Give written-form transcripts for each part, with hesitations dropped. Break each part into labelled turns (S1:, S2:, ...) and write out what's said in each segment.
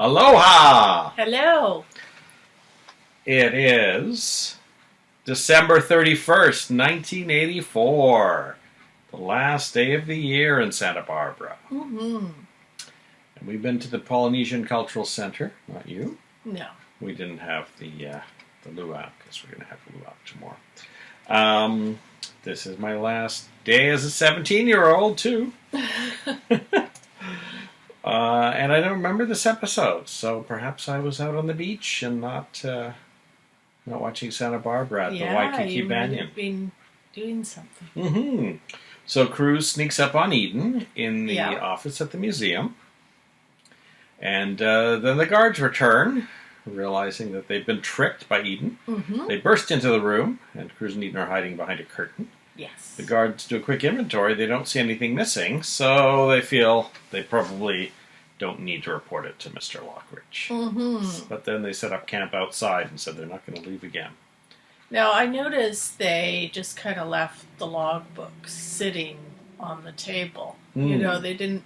S1: Aloha!
S2: Hello.
S1: It is December 31st, 1984. The last day of the year in Santa Barbara.
S2: Mm-hmm.
S1: And we've been to the Polynesian Cultural Center. Not you.
S2: No.
S1: We didn't have the luau because we're going to have a luau tomorrow. This is my last day as a 17-year-old, too. And I don't remember this episode, so perhaps I was out on the beach and not watching Santa Barbara at the Waikiki Banyan.
S2: Yeah, you been doing something.
S1: Mm-hmm. So Cruz sneaks up on Eden in the office at the museum, and then the guards return, realizing that they've been tricked by Eden.
S2: Mm-hmm.
S1: They burst into the room, and Cruz and Eden are hiding behind a curtain.
S2: Yes.
S1: The guards do a quick inventory. They don't see anything missing, so they feel they probably don't need to report it to Mr. Lockridge.
S2: Mm-hmm.
S1: But then they set up camp outside and said they're not going to leave again.
S2: Now, I noticed they just kind of left the logbook sitting on the table. You know, they didn't...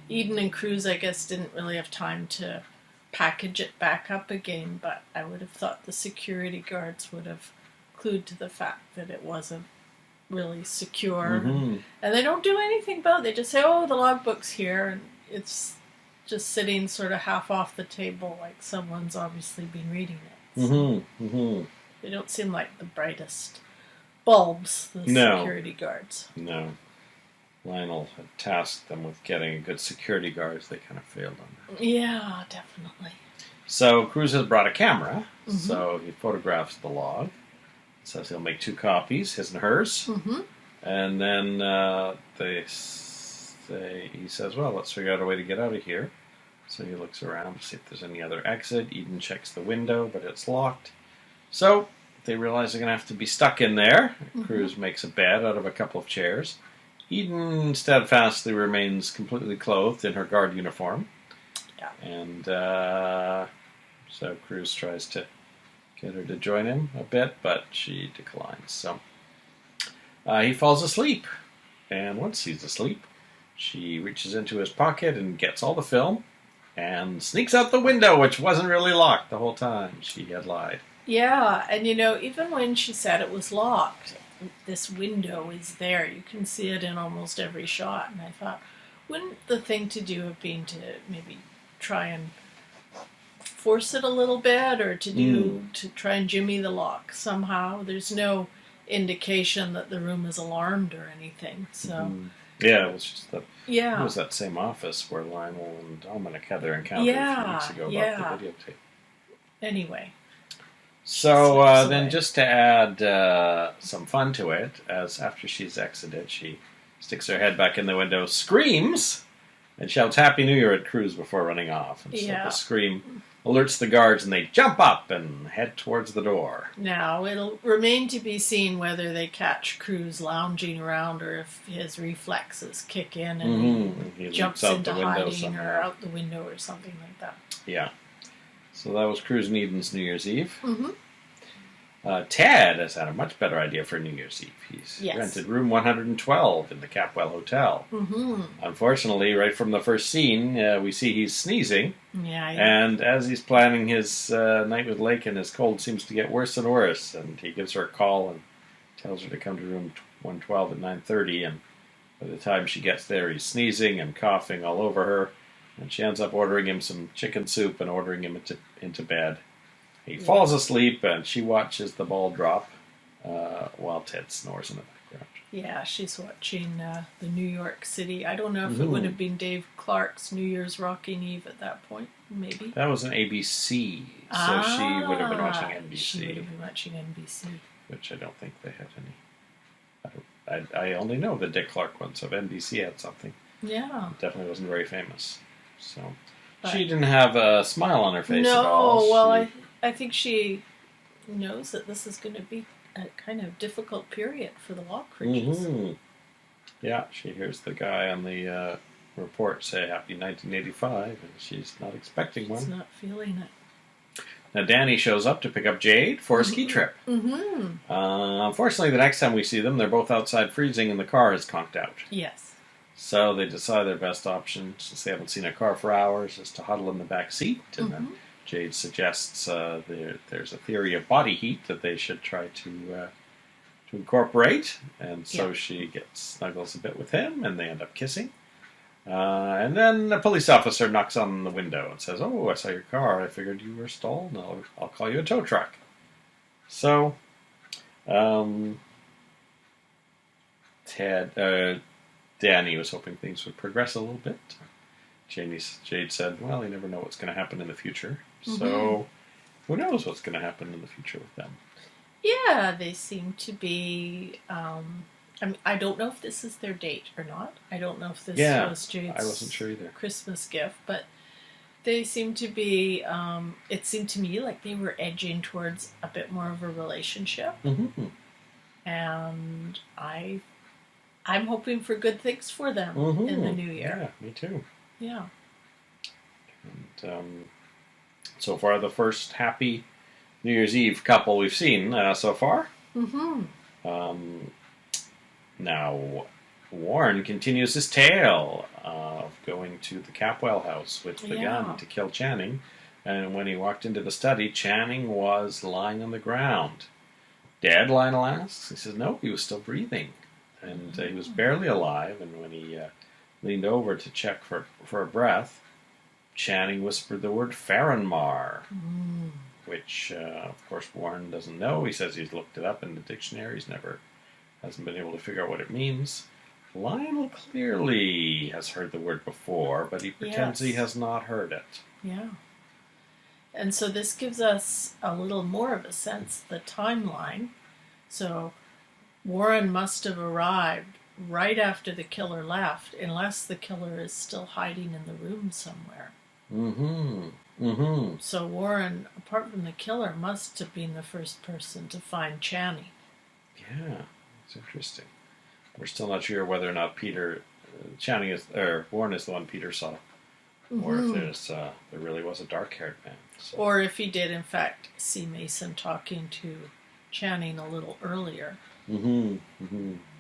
S2: Eden and Cruz, I guess, didn't really have time to package it back up again, but I would have thought the security guards would have clued to the fact that it wasn't really secure.
S1: Mm-hmm.
S2: And they don't do anything about it. They just say, oh, the logbook's here, and it's just sitting sort of half off the table like someone's obviously been reading it. So
S1: Mm-hmm. Mm-hmm.
S2: they don't seem like the brightest bulbs, the security guards.
S1: No. Lionel had tasked them with getting a good security guard. They kind of failed on that.
S2: Yeah, definitely.
S1: So Cruz has brought a camera, so he photographs the log. Says he'll make 2 copies, his and hers.
S2: Mm-hmm.
S1: And then he says, well, let's figure out a way to get out of here. So he looks around to see if there's any other exit. Eden checks the window, but it's locked. So they realize they're going to have to be stuck in there.
S2: Mm-hmm.
S1: Cruz makes a bed out of a couple of chairs. Eden steadfastly remains completely clothed in her guard uniform.
S2: Yeah.
S1: And so Cruz tries to get her to join him a bit, but she declines. So he falls asleep. And once he's asleep, she reaches into his pocket and gets all the film and sneaks out the window, which wasn't really locked the whole time. She had lied.
S2: Yeah, and you know, even when she said it was locked, this window is there. You can see it in almost every shot. And I thought, wouldn't the thing to do have been to maybe try and force it a little bit, or to try and jimmy the lock somehow? There's no indication that the room is alarmed or anything. So
S1: yeah, it was just it
S2: yeah,
S1: was that same office where Lionel and Dominic had their encounter a few weeks ago about the videotape.
S2: Anyway.
S1: So then, just to add some fun to it, as after she's exited, she sticks her head back in the window, screams, and shouts "Happy New Year" at Cruz before running off. And so the scream alerts the guards, and they jump up and head towards the door.
S2: Now, it'll remain to be seen whether they catch Cruz lounging around or if his reflexes kick in and he jumps into hiding or out the window or something like that.
S1: Yeah. So that was Cruz and Eden's New Year's Eve.
S2: Mm-hmm.
S1: Ted has had a much better idea for New Year's Eve. He's rented room 112 in the Capwell Hotel. Mm-hmm. Unfortunately, right from the first scene, we see he's sneezing.
S2: Yeah.
S1: And as he's planning his night with Lakin, his cold seems to get worse and worse. And he gives her a call and tells her to come to room 112 at 9:30. And by the time she gets there, he's sneezing and coughing all over her. And she ends up ordering him some chicken soup and ordering him into bed. He falls asleep, and she watches the ball drop while Ted snores in the background.
S2: Yeah, she's watching the New York City. I don't know if it would have been Dave Clark's New Year's Rocking Eve at that point, maybe.
S1: That was an ABC, so she would have been watching NBC.
S2: She would have been watching NBC.
S1: Which I don't think they had any. I only know the Dick Clark one, so if NBC had something.
S2: Yeah.
S1: It definitely wasn't very famous. So she didn't have a smile on her face at all.
S2: No, well, I think she knows that this is going to be a kind of difficult period for the Lockridges.
S1: Mm-hmm. Yeah, she hears the guy on the report say Happy 1985, and she's not expecting one.
S2: She's not feeling it.
S1: Now Danny shows up to pick up Jade for a ski trip. Mm-hmm. Unfortunately, the next time we see them, they're both outside freezing and the car is conked out.
S2: Yes.
S1: So they decide their best option, since they haven't seen a car for hours, is to huddle in the back seat. And then Jade suggests there's a theory of body heat that they should try to incorporate. And so she snuggles a bit with him, and they end up kissing. And then a police officer knocks on the window and says, "Oh, I saw your car. I figured you were stalled. I'll call you a tow truck." So, Danny was hoping things would progress a little bit. Jade said, "Well, you never know what's going to happen in the future. So, who knows what's going to happen in the future with them?"
S2: Yeah, they seem to be. I don't know if this is their date or not. I don't know if this was Jade's
S1: I wasn't sure either.
S2: Christmas gift, but they seem to be. It seemed to me like they were edging towards a bit more of a relationship, and I'm hoping for good things for them in the new year.
S1: Yeah, me too.
S2: Yeah.
S1: And so far, the first happy New Year's Eve couple we've seen so far. Now, Warren continues his tale of going to the Capwell house with the gun to kill Channing. And when he walked into the study, Channing was lying on the ground. "Dead?" Lionel asks. He says, "No, he was still breathing." And he was barely alive. And when he leaned over to check for a breath, Channing whispered the word Farinmar, which, of course, Warren doesn't know. He says he's looked it up in the dictionary. Hasn't been able to figure out what it means. Lionel clearly has heard the word before, but he pretends he has not heard it.
S2: Yeah. And so this gives us a little more of a sense of the timeline. So Warren must have arrived right after the killer left, unless the killer is still hiding in the room somewhere. So Warren, apart from the killer, must have been the first person to find Channing.
S1: Yeah. It's interesting. We're still not sure whether or not Warren is the one Peter saw, or if there really was a dark-haired man. So.
S2: Or if he did, in fact, see Mason talking to Channing a little earlier. We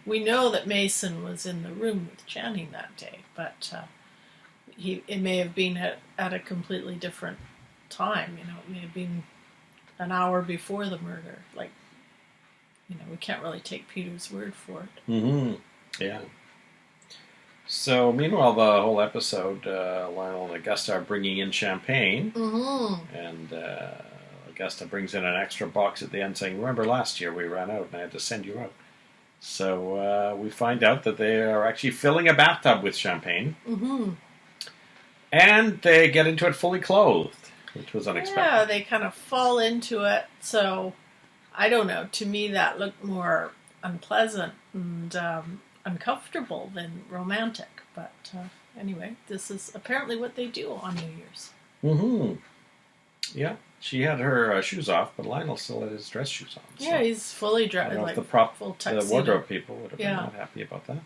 S2: know that Mason was in the room with Channing that day, but it may have been at a completely different time. It may have been an hour before the murder, we can't really take Peter's word for it.
S1: Yeah. So, meanwhile, the whole episode, Lionel and Augusta are bringing in champagne. And Augusta brings in an extra box at the end saying, "Remember last year we ran out and I had to send you out." So we find out that they are actually filling a bathtub with champagne. And they get into it fully clothed, which was unexpected.
S2: Yeah, they kind of fall into it, so... I don't know. To me, that looked more unpleasant and uncomfortable than romantic. But anyway, this is apparently what they do on New Year's.
S1: Yeah, she had her shoes off, but Lionel still had his dress shoes on.
S2: So yeah, he's fully dressed, like full tuxedo.
S1: The wardrobe people would have been not happy about that.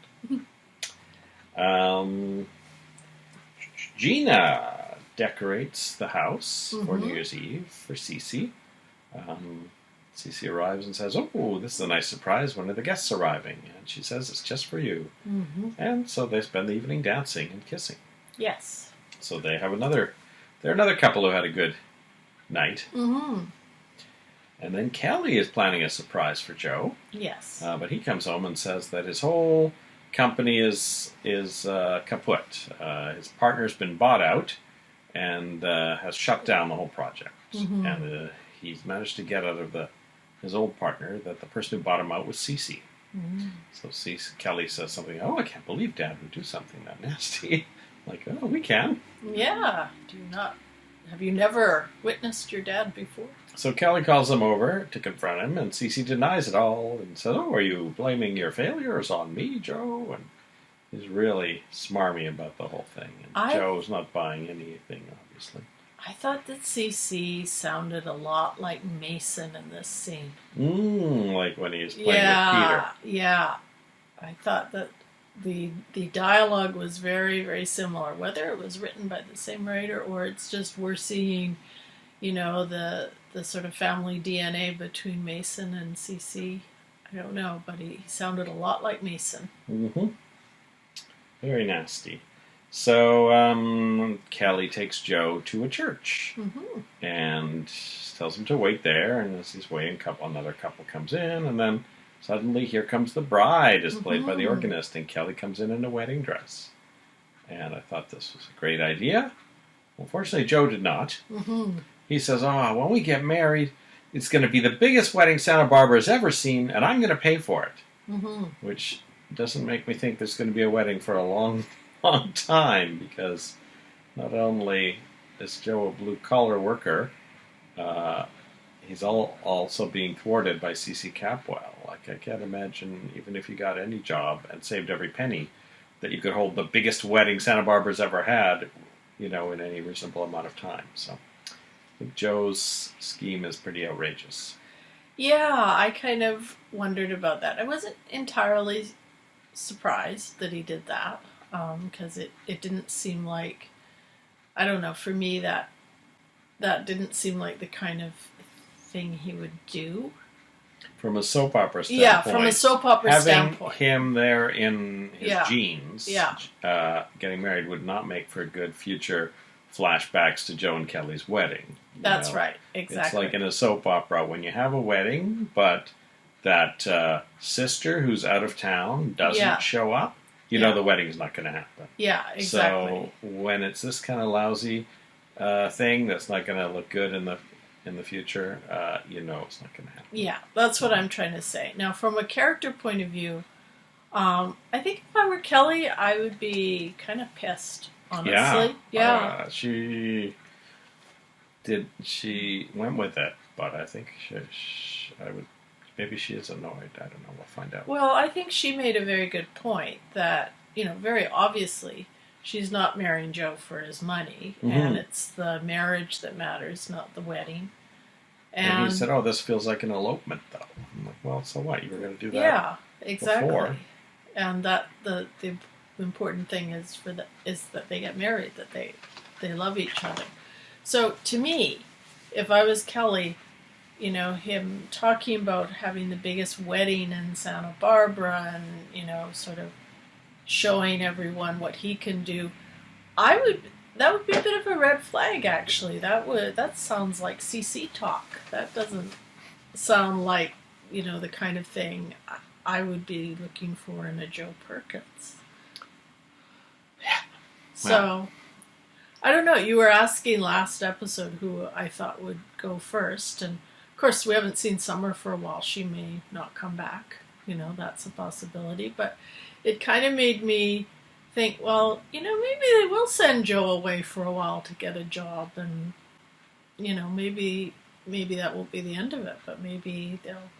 S1: Gina decorates the house for New Year's Eve for Cece. Cece arrives and says, "Oh, this is a nice surprise. One of the guests arriving." And she says, "It's just for you." And so they spend the evening dancing and kissing.
S2: Yes.
S1: So they're another couple who had a good night. And then Kelly is planning a surprise for Joe.
S2: Yes.
S1: But he comes home and says that his whole company is kaput. His partner's been bought out and has shut down the whole project. And he's managed to get out of his old partner that the person who bought him out was Cece. So Kelly says something, "Oh, I can't believe Dad would do something that nasty." Like, "Oh, we can."
S2: Yeah. Have you never witnessed your dad before?
S1: So Kelly calls him over to confront him, and Cece denies it all and says, "Oh, are you blaming your failures on me, Joe?" And he's really smarmy about the whole thing. And Joe's not buying anything, obviously.
S2: I thought that CC sounded a lot like Mason in this scene.
S1: Like when he was playing with Peter.
S2: Yeah. I thought that the dialogue was very, very similar. Whether it was written by the same writer or it's just we're seeing, the sort of family DNA between Mason and CC. I don't know, but he sounded a lot like Mason.
S1: Very nasty. So Kelly takes Joe to a church and tells him to wait there. And as he's waiting, another couple comes in, and then suddenly here comes the bride, as played by the organist, and Kelly comes in a wedding dress. And I thought this was a great idea. Unfortunately, Joe did not. He says, when we get married, it's going to be the biggest wedding Santa Barbara's ever seen, and I'm going to pay for it. Which doesn't make me think there's going to be a wedding for a long time, because not only is Joe a blue-collar worker, he's also being thwarted by C.C. Capwell. Like, I can't imagine, even if you got any job and saved every penny, that you could hold the biggest wedding Santa Barbara's ever had, in any reasonable amount of time. So I think Joe's scheme is pretty outrageous.
S2: Yeah, I kind of wondered about that. I wasn't entirely surprised that he did that, because it didn't seem like, I don't know, for me that didn't seem like the kind of thing he would do.
S1: From a soap opera standpoint.
S2: Yeah, from a soap opera standpoint.
S1: Having him there in his jeans, getting married, would not make for good future flashbacks to Joe and Kelly's wedding.
S2: That's right, exactly.
S1: It's like in a soap opera, when you have a wedding, but that sister who's out of town doesn't show up, know the wedding's not going to happen.
S2: Yeah, exactly.
S1: So when it's this kind of lousy thing that's not going to look good in the future, it's not going to happen.
S2: Yeah, that's what I'm trying to say. Now, from a character point of view, I think if I were Kelly, I would be kind of pissed, honestly. Yeah.
S1: She went with it, but I think I would. Maybe she is annoyed. I don't know. We'll find out.
S2: Well, I think she made a very good point that, very obviously, she's not marrying Joe for his money, and it's the marriage that matters, not the wedding.
S1: And he said, this feels like an elopement, though. I'm like, well, so what? You were going to do that
S2: Yeah, exactly.
S1: before.
S2: And that the important thing is that they get married, that they love each other. So, to me, if I was Kelly, him talking about having the biggest wedding in Santa Barbara and, sort of showing everyone what he can do, that would be a bit of a red flag, actually. That sounds like CC talk. That doesn't sound like, the kind of thing I would be looking for in a Joe Perkins.
S1: Yeah.
S2: So, I don't know. You were asking last episode who I thought would go first, and of course, we haven't seen Summer for a while. She may not come back. That's a possibility. But it kind of made me think, well, maybe they will send Joe away for a while to get a job. And, maybe that won't be the end of it. But maybe they'll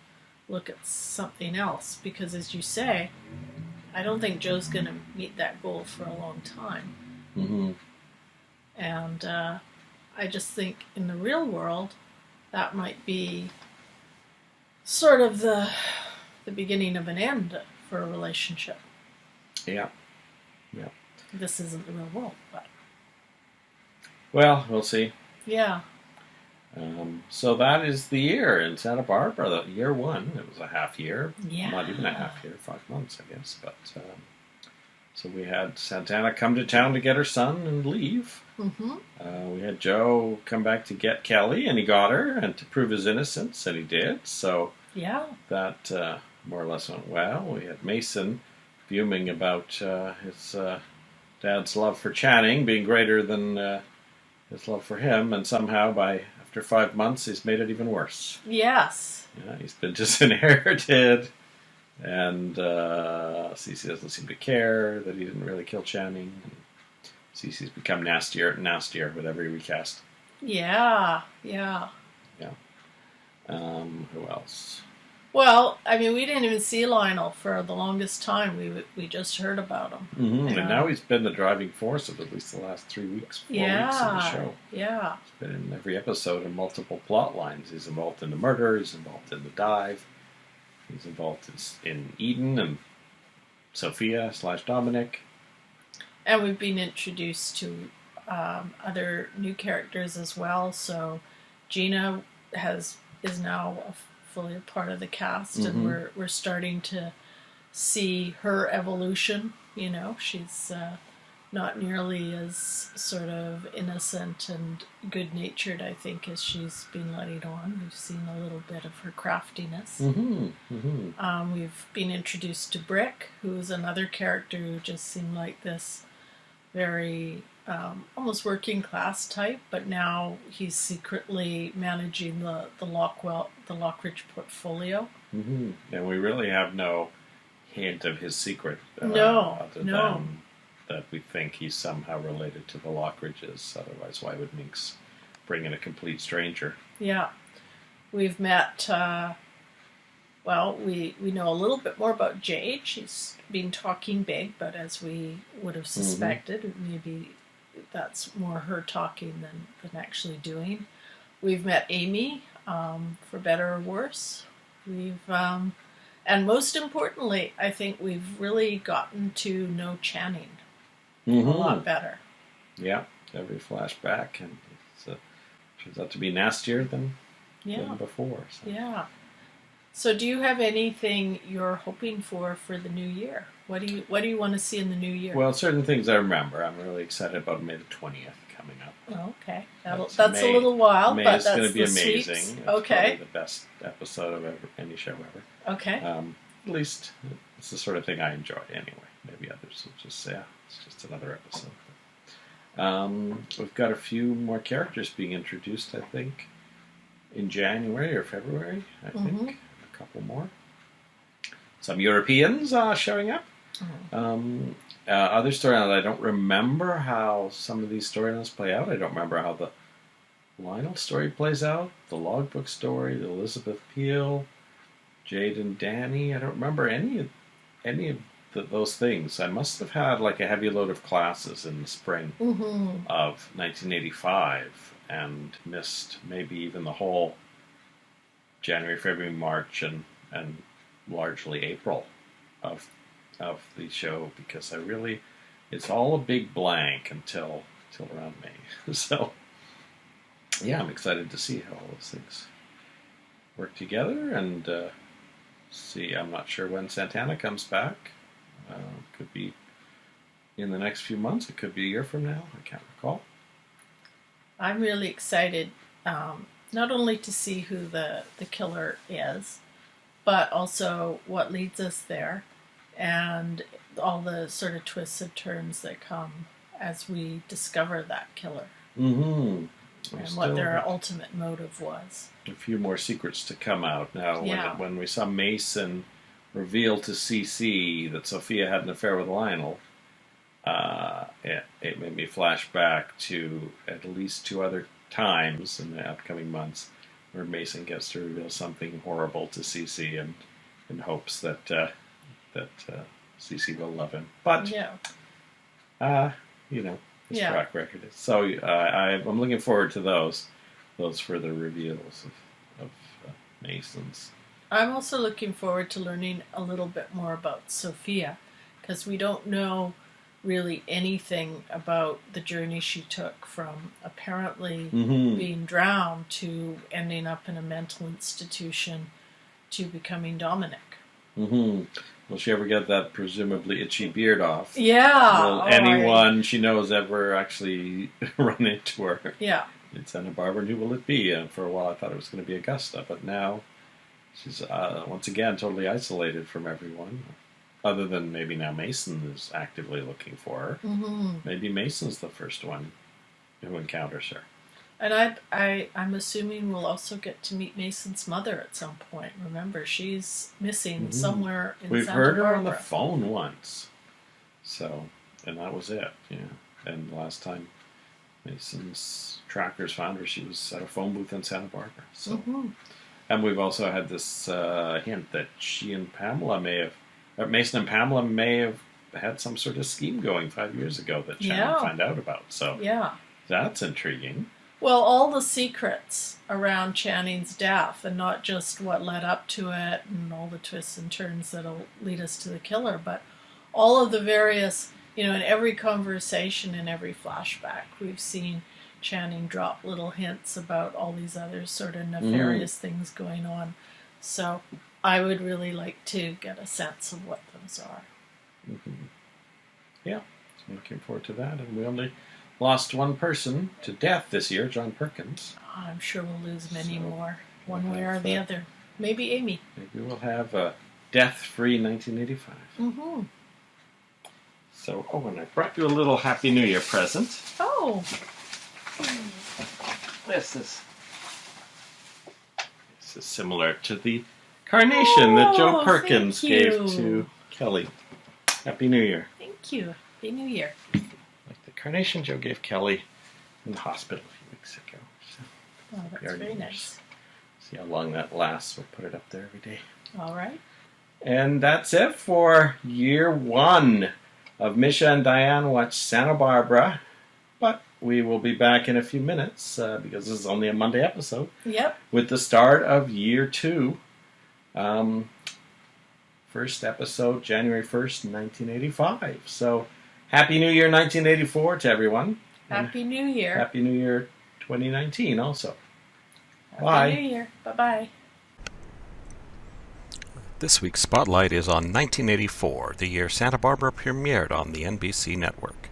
S2: look at something else. Because as you say, I don't think Joe's going to meet that goal for a long time. And I just think in the real world, that might be sort of the beginning of an end for a relationship.
S1: Yeah.
S2: This isn't the real world, but...
S1: Well, we'll see.
S2: Yeah.
S1: So that is the year in Santa Barbara, the year one. It was a half year.
S2: Yeah.
S1: Not even a half year, 5 months, I guess. But so we had Santana come to town to get her son and leave. We had Joe come back to get Kelly, and he got her, and to prove his innocence, and he did. So that more or less went well. We had Mason fuming about his dad's love for Channing being greater than his love for him, and somehow after 5 months he's made it even worse.
S2: Yes.
S1: Yeah, he's been disinherited, and Cece doesn't seem to care that he didn't really kill Channing. Cece's become nastier and nastier with every recast.
S2: Yeah.
S1: Who else?
S2: Well, I mean, we didn't even see Lionel for the longest time. We just heard about him.
S1: And now he's been the driving force of at least the last 3 weeks, 4 weeks of the show.
S2: Yeah.
S1: He's been in every episode in multiple plot lines. He's involved in the murder. He's involved in the dive. He's involved in Eden and Sophia / Dominic.
S2: And we've been introduced to other new characters as well. So Gina is now fully a part of the cast, and we're starting to see her evolution. You know, she's not nearly as sort of innocent and good-natured, I think, as she's been letting on. We've seen a little bit of her craftiness. We've been introduced to Brick, who is another character who just seemed like this very almost working class type, but now he's secretly managing the Lockridge portfolio.
S1: And we really have no hint of his secret.
S2: No.
S1: Than that we think he's somehow related to the Lockridges. Otherwise, why would Minx bring in a complete stranger?
S2: Yeah. We've met, we know a little bit more about Jade. She's been talking big, but as we would have suspected, maybe that's more her talking than actually doing. We've met Amy, for better or worse. We've, and most importantly, I think we've really gotten to know Channing a lot better.
S1: Yeah, every flashback, and it turns out to be nastier than before. So.
S2: Yeah. So, do you have anything you're hoping for the new year? What do you want to see in the new year?
S1: Well, certain things I remember. I'm really excited about May the 20th coming up.
S2: Oh, okay, that's a little while,
S1: May
S2: but
S1: is
S2: that's
S1: going to be amazing.
S2: Sweeps.
S1: It's
S2: okay,
S1: probably the best episode of any show ever.
S2: Okay.
S1: At least it's the sort of thing I enjoy anyway. Maybe others will just say, it's just another episode. We've got a few more characters being introduced, I think, in January or February, I think. A couple more. Some Europeans showing up. Other storylines, I don't remember how some of these storylines play out. I don't remember how the Lionel story plays out, the logbook story, the Elizabeth Peel, Jade and Danny. I don't remember any of those things. I must have had like a heavy load of classes in the spring of 1985 and missed maybe even the whole January, February, March, and largely April of the show, because it's all a big blank until around May. So yeah, I'm excited to see how all those things work together and see. I'm not sure when Santana comes back. Could be in the next few months. It could be a year from now. I can't recall.
S2: I'm really excited, not only to see who the killer is, but also what leads us there, and all the sort of twists and turns that come as we discover that killer. And what their ultimate motive was.
S1: A few more secrets to come out now.
S2: Yeah.
S1: When we saw Mason reveal to CC that Sophia had an affair with Lionel, it made me flash back to at least 2 other times in the upcoming months where Mason gets to reveal something horrible to CC and in hopes that CC will love him. But his track record is. So I'm looking forward to those further reveals of Mason's.
S2: I'm also looking forward to learning a little bit more about Sophia, because we don't know really anything about the journey she took from apparently being drowned to ending up in a mental institution to becoming Dominic.
S1: Will she ever get that presumably itchy beard off?
S2: Yeah.
S1: Will anyone she knows ever actually run into her?
S2: Yeah.
S1: In Santa Barbara, and who will it be? And for a while I thought it was going to be Augusta, but now she's once again totally isolated from everyone. Other than maybe now Mason is actively looking for her. Maybe Mason's the first one who encounters her.
S2: And I'm assuming we'll also get to meet Mason's mother at some point. Remember, she's missing somewhere in
S1: We've
S2: Santa
S1: heard her
S2: Barbara.
S1: on the phone once. So, and that was it. Yeah. And the last time Mason's trackers found her, she was at a phone booth in Santa Barbara. So, and we've also had this hint that she and Pamela Mason and Pamela may have had some sort of scheme going 5 years ago that Shannon found out about. So that's intriguing.
S2: Well, all the secrets around Channing's death, and not just what led up to it and all the twists and turns that'll lead us to the killer, but all of the various, in every conversation, in every flashback, we've seen Channing drop little hints about all these other sort of nefarious things going on. So I would really like to get a sense of what those are.
S1: Mm-hmm. Yeah, looking forward to that. And we only lost one person to death this year, John Perkins.
S2: Oh, I'm sure we'll lose many
S1: So,
S2: more, one way or the other. Maybe Amy.
S1: Maybe we'll have a death-free 1985.
S2: Mm-hmm.
S1: So, and I brought you a little Happy New Year present.
S2: Oh.
S1: This is similar to the carnation that Joe Perkins gave to Kelly. Happy New Year.
S2: Thank you. Happy New Year.
S1: Like the carnation Joe gave Kelly in the hospital a few weeks ago. So,
S2: Oh, that's very nice.
S1: See how long that lasts. We'll put it up there every day.
S2: All right.
S1: And that's it for year one of Misha and Dianne Watch Santa Barbara. But we will be back in a few minutes because this is only a Monday episode.
S2: Yep.
S1: With the start of year two. First episode, January 1st, 1985. So, Happy New Year 1984 to everyone.
S2: Happy New Year.
S1: Happy New Year 2019 also.
S2: Happy New Year. Bye-bye.
S3: This week's Spotlight is on 1984, the year Santa Barbara premiered on the NBC network.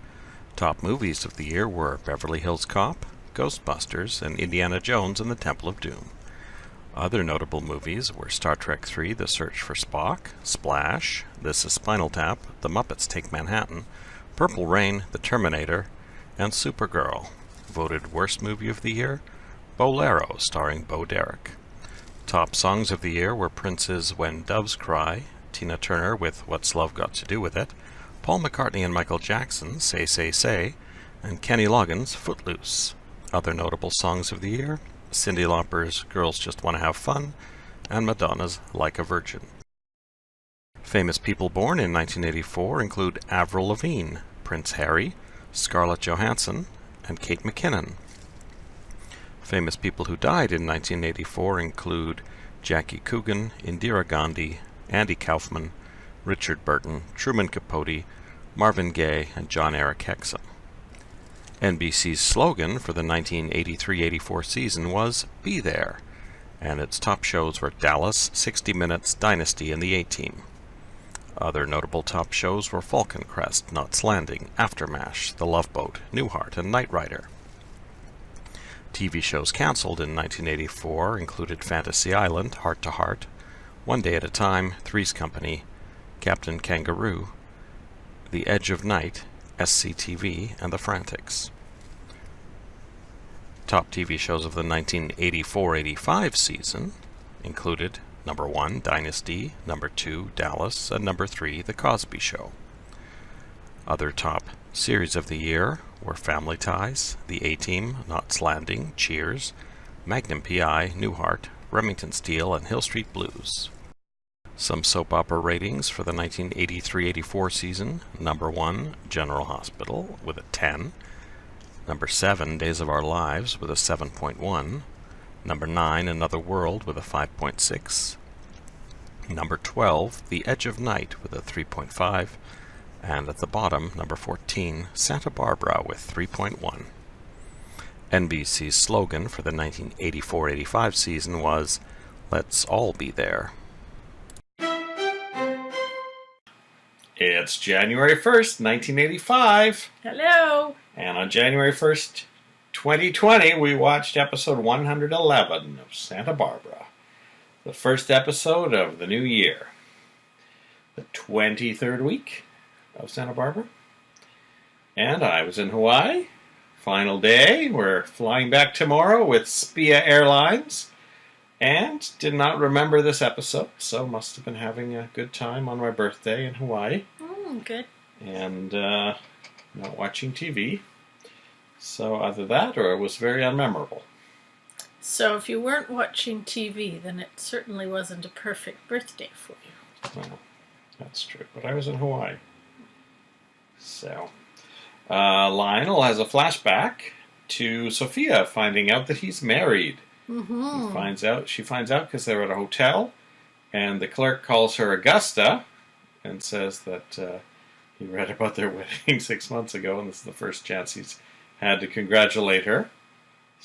S3: Top movies of the year were Beverly Hills Cop, Ghostbusters, and Indiana Jones and the Temple of Doom. Other notable movies were Star Trek III, The Search for Spock, Splash, This is Spinal Tap, The Muppets Take Manhattan, Purple Rain, The Terminator, and Supergirl. Voted Worst Movie of the Year, Bolero, starring Bo Derek. Top songs of the year were Prince's When Doves Cry, Tina Turner with What's Love Got to Do with It, Paul McCartney and Michael Jackson, Say Say Say, and Kenny Loggins' Footloose. Other notable songs of the year, Cyndi Lauper's Girls Just Want to Have Fun, and Madonna's Like a Virgin. Famous people born in 1984 include Avril Lavigne, Prince Harry, Scarlett Johansson, and Kate McKinnon. Famous people who died in 1984 include Jackie Coogan, Indira Gandhi, Andy Kaufman, Richard Burton, Truman Capote, Marvin Gaye, and John Eric Hexum. NBC's slogan for the 1983-84 season was Be There, and its top shows were Dallas, 60 Minutes, Dynasty, and the A-Team. Other notable top shows were Falcon Crest, Knots Landing, Aftermash, The Love Boat, Newhart, and Knight Rider. TV shows canceled in 1984 included Fantasy Island, Heart to Heart, One Day at a Time, Three's Company, Captain Kangaroo, The Edge of Night, SCTV, and The Frantics. Top TV shows of the 1984-85 season included number 1, Dynasty, number 2, Dallas, and number 3, The Cosby Show. Other top series of the year were Family Ties, The A-Team, Knots Landing, Cheers, Magnum P.I., Newhart, Remington Steele, and Hill Street Blues. Some soap opera ratings for the 1983-84 season: number 1, General Hospital with a 10, number 7, Days of Our Lives with a 7.1, number 9, Another World with a 5.6, number 12, The Edge of Night with a 3.5, and at the bottom, number 14, Santa Barbara with 3.1. NBC's slogan for the 1984-85 season was, Let's All Be There.
S1: It's January 1st, 1985.
S2: Hello.
S1: And on January 1st, 2020, we watched episode 111 of Santa Barbara, the first episode of the new year, the 23rd week of Santa Barbara. And I was in Hawaii. Final day. We're flying back tomorrow with Spia Airlines. And did not remember this episode, so must have been having a good time on my birthday in Hawaii.
S2: Good.
S1: And not watching TV. So either that or it was very unmemorable.
S2: So if you weren't watching TV, then it certainly wasn't a perfect birthday for you.
S1: Well, that's true. But I was in Hawaii. So, Lionel has a flashback to Sophia finding out that he's married.
S2: Mm-hmm.
S1: She finds out because they're at a hotel, and the clerk calls her Augusta and says that he read about their wedding 6 months ago, and this is the first chance he's had to congratulate her.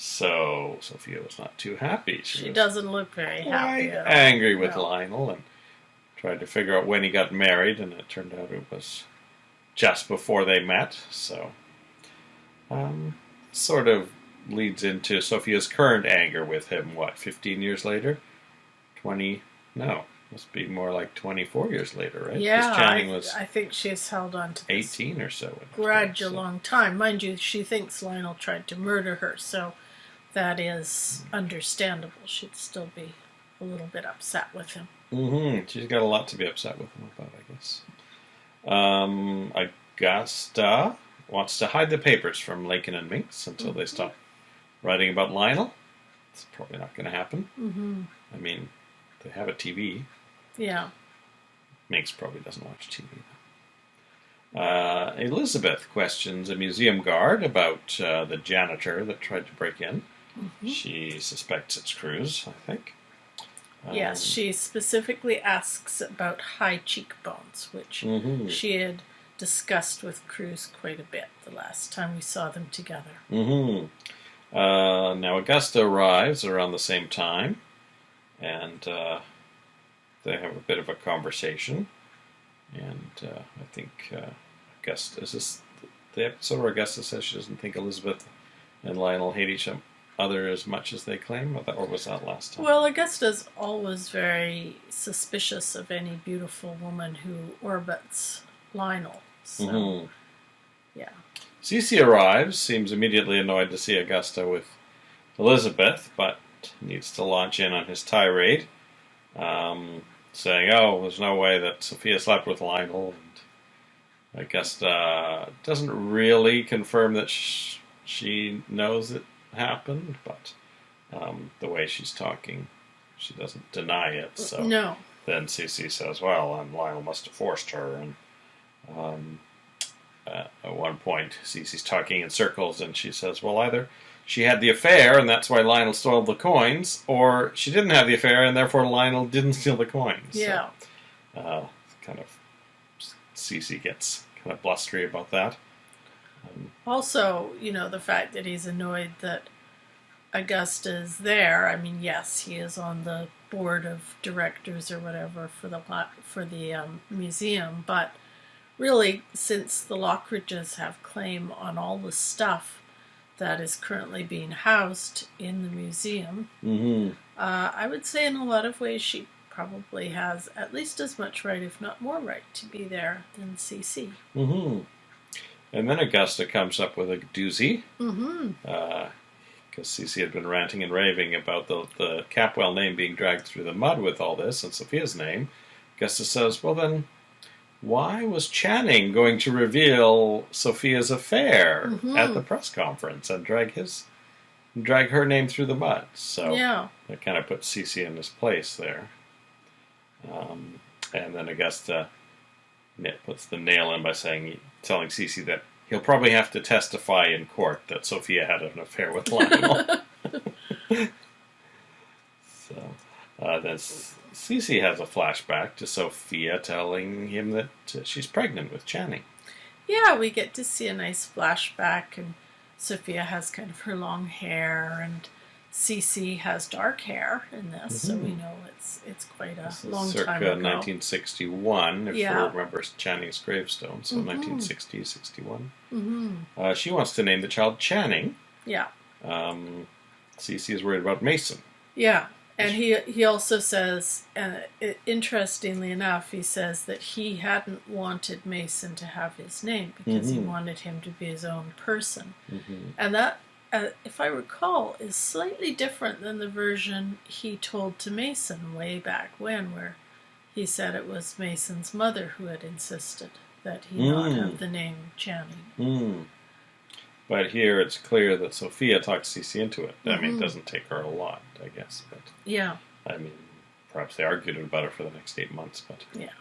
S1: So Sophia was not too happy.
S2: She
S1: was
S2: doesn't look very happy
S1: quite
S2: at all.
S1: angry with
S2: No.
S1: Lionel and tried to figure out when he got married, and it turned out it was just before they met. So, sort of leads into Sophia's current anger with him. What, 15 years later? 20? No, must be more like 24 years later, right?
S2: Yeah,
S1: Because Channing was
S2: I think she's held on to this
S1: 18 or so. when it
S2: grudge a
S1: was, so.
S2: long time. Mind you, she thinks Lionel tried to murder her, so that is understandable. She'd still be a little bit upset with him.
S1: She's got a lot to be upset with him about, I guess. Augusta wants to hide the papers from Lakin and Minx until they stop writing about Lionel. It's probably not going to happen. I mean, they have a TV.
S2: Yeah.
S1: Minx probably doesn't watch TV. Elizabeth questions a museum guard about the janitor that tried to break in. She suspects it's Cruz, I think.
S2: Yes, she specifically asks about high cheekbones, which she had discussed with Cruz quite a bit the last time we saw them together.
S1: Now, Augusta arrives around the same time, and they have a bit of a conversation. And I think Augusta, is this the episode where Augusta says she doesn't think Elizabeth and Lionel hate each other as much as they claim, or was that last time?
S2: Well, Augusta's always very suspicious of any beautiful woman who orbits Lionel. So, yeah.
S1: Cece arrives, seems immediately annoyed to see Augusta with Elizabeth, but needs to launch in on his tirade, saying, oh, there's no way that Sophia slept with Lionel, and Augusta doesn't really confirm that she knows it happened, but the way she's talking, she doesn't deny it. So
S2: No.
S1: then Cece says, well, Lionel must have forced her, and at one point Cece's talking in circles, and she says, well, either she had the affair and that's why Lionel stole the coins, or she didn't have the affair and therefore Lionel didn't steal the coins.
S2: Yeah.
S1: So, kind of Cece gets kind of blustery about that.
S2: Also, the fact that he's annoyed that Augusta's there. I mean, yes, he is on the board of directors or whatever for the museum, but really, since the Lockridges have claim on all the stuff that is currently being housed in the museum, I would say in a lot of ways she probably has at least as much right, if not more right, to be there than Cece.
S1: And then Augusta comes up with a doozy, because Cece had been ranting and raving about the Capwell name being dragged through the mud with all this, and Sophia's name. Augusta says, well then, why was Channing going to reveal Sophia's affair at the press conference and drag her name through the mud? So that kind of puts Cece in his place there. And then Augusta puts the nail in by telling Cece that he'll probably have to testify in court that Sophia had an affair with Lionel. So then Cece has a flashback to Sophia telling him that she's pregnant with Channing.
S2: Yeah, we get to see a nice flashback, and Sophia has kind of her long hair, and Cece has dark hair in this, so we know it's quite a long time ago.
S1: 1961, if you remember Channing's gravestone, so 1960, 61. She wants to name the child Channing.
S2: Yeah.
S1: Cece is worried about Mason.
S2: Yeah, and he also says, interestingly enough, he says that he hadn't wanted Mason to have his name because he wanted him to be his own person. And that, if I recall, is slightly different than the version he told to Mason way back when, where he said it was Mason's mother who had insisted that he not have the name Channing.
S1: But here it's clear that Sophia talked Cece into it. I mean, it doesn't take her a lot, I guess. But
S2: yeah.
S1: I mean, perhaps they argued about it for the next 8 months. But
S2: yeah.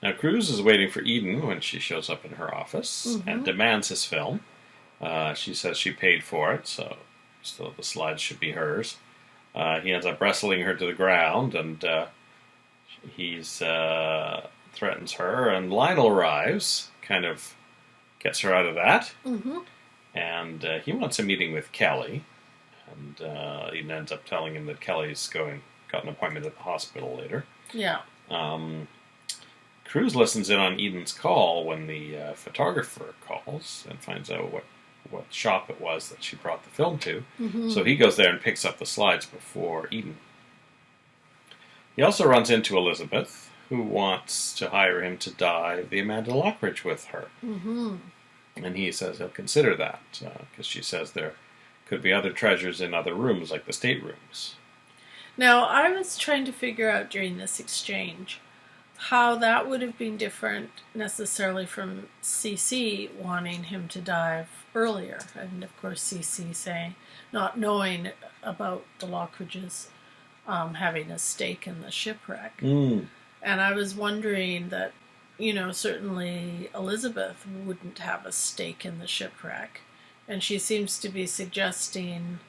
S1: Now Cruz is waiting for Eden when she shows up in her office and demands his film. She says she paid for it, so the slides should be hers. He ends up wrestling her to the ground, and he's threatens her. And Lionel arrives, kind of gets her out of that. and he wants a meeting with Kelly, and Eden ends up telling him that Kelly's got an appointment at the hospital later.
S2: Yeah.
S1: Cruz listens in on Eden's call when the photographer calls and finds out what shop it was that she brought the film to. So he goes there and picks up the slides before Eden. He also runs into Elizabeth, who wants to hire him to dive the Amanda Lockridge with her. And he says he'll consider that, because she says there could be other treasures in other rooms, like the staterooms.
S2: Now, I was trying to figure out during this exchange how that would have been different necessarily from CC wanting him to dive earlier. And of course CC saying, not knowing about the Lockridges having a stake in the shipwreck. And I was wondering that, certainly Elizabeth wouldn't have a stake in the shipwreck. And she seems to be suggesting...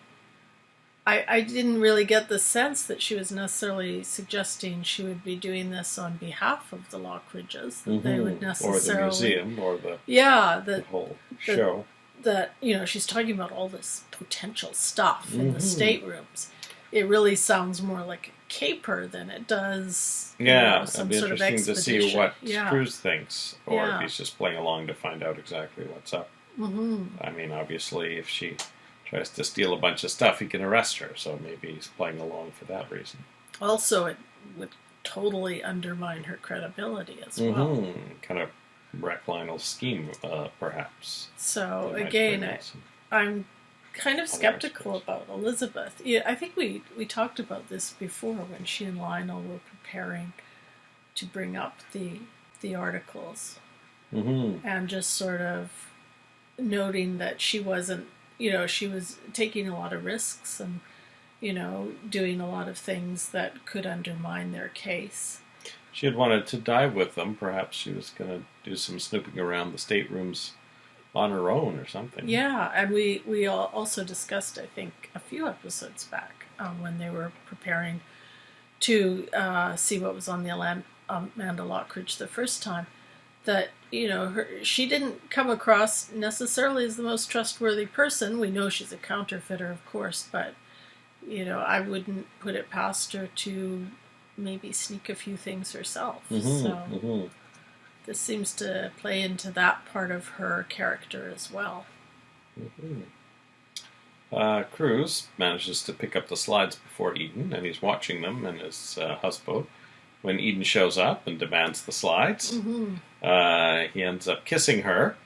S2: I didn't really get the sense that she was necessarily suggesting she would be doing this on behalf of the Lockridges. That they would necessarily...
S1: Or the museum, or the whole show.
S2: That, she's talking about all this potential stuff in the staterooms. It really sounds more like a caper than it does some
S1: it'd be
S2: sort of
S1: interesting
S2: expedition.
S1: to see what Cruz thinks, or if he's just playing along to find out exactly what's up. I mean, obviously, if she tries to steal a bunch of stuff, he can arrest her, so maybe he's playing along for that reason.
S2: Also, it would totally undermine her credibility as well.
S1: Kind of wreck Lionel's scheme, perhaps.
S2: So, again, I'm kind of skeptical about Elizabeth. Yeah, I think we talked about this before when she and Lionel were preparing to bring up the articles. And just sort of noting that she wasn't, she was taking a lot of risks and, doing a lot of things that could undermine their case.
S1: She had wanted to dive with them. Perhaps she was going to do some snooping around the staterooms on her own or something.
S2: Yeah, and we also discussed, I think, a few episodes back when they were preparing to see what was on the Amanda Lockridge the first time, that, she didn't come across necessarily as the most trustworthy person. We know she's a counterfeiter, of course, but, I wouldn't put it past her to maybe sneak a few things herself. This seems to play into that part of her character as well.
S1: Cruz manages to pick up the slides before Eden, and he's watching them in his houseboat. When Eden shows up and demands the slides, he ends up kissing her,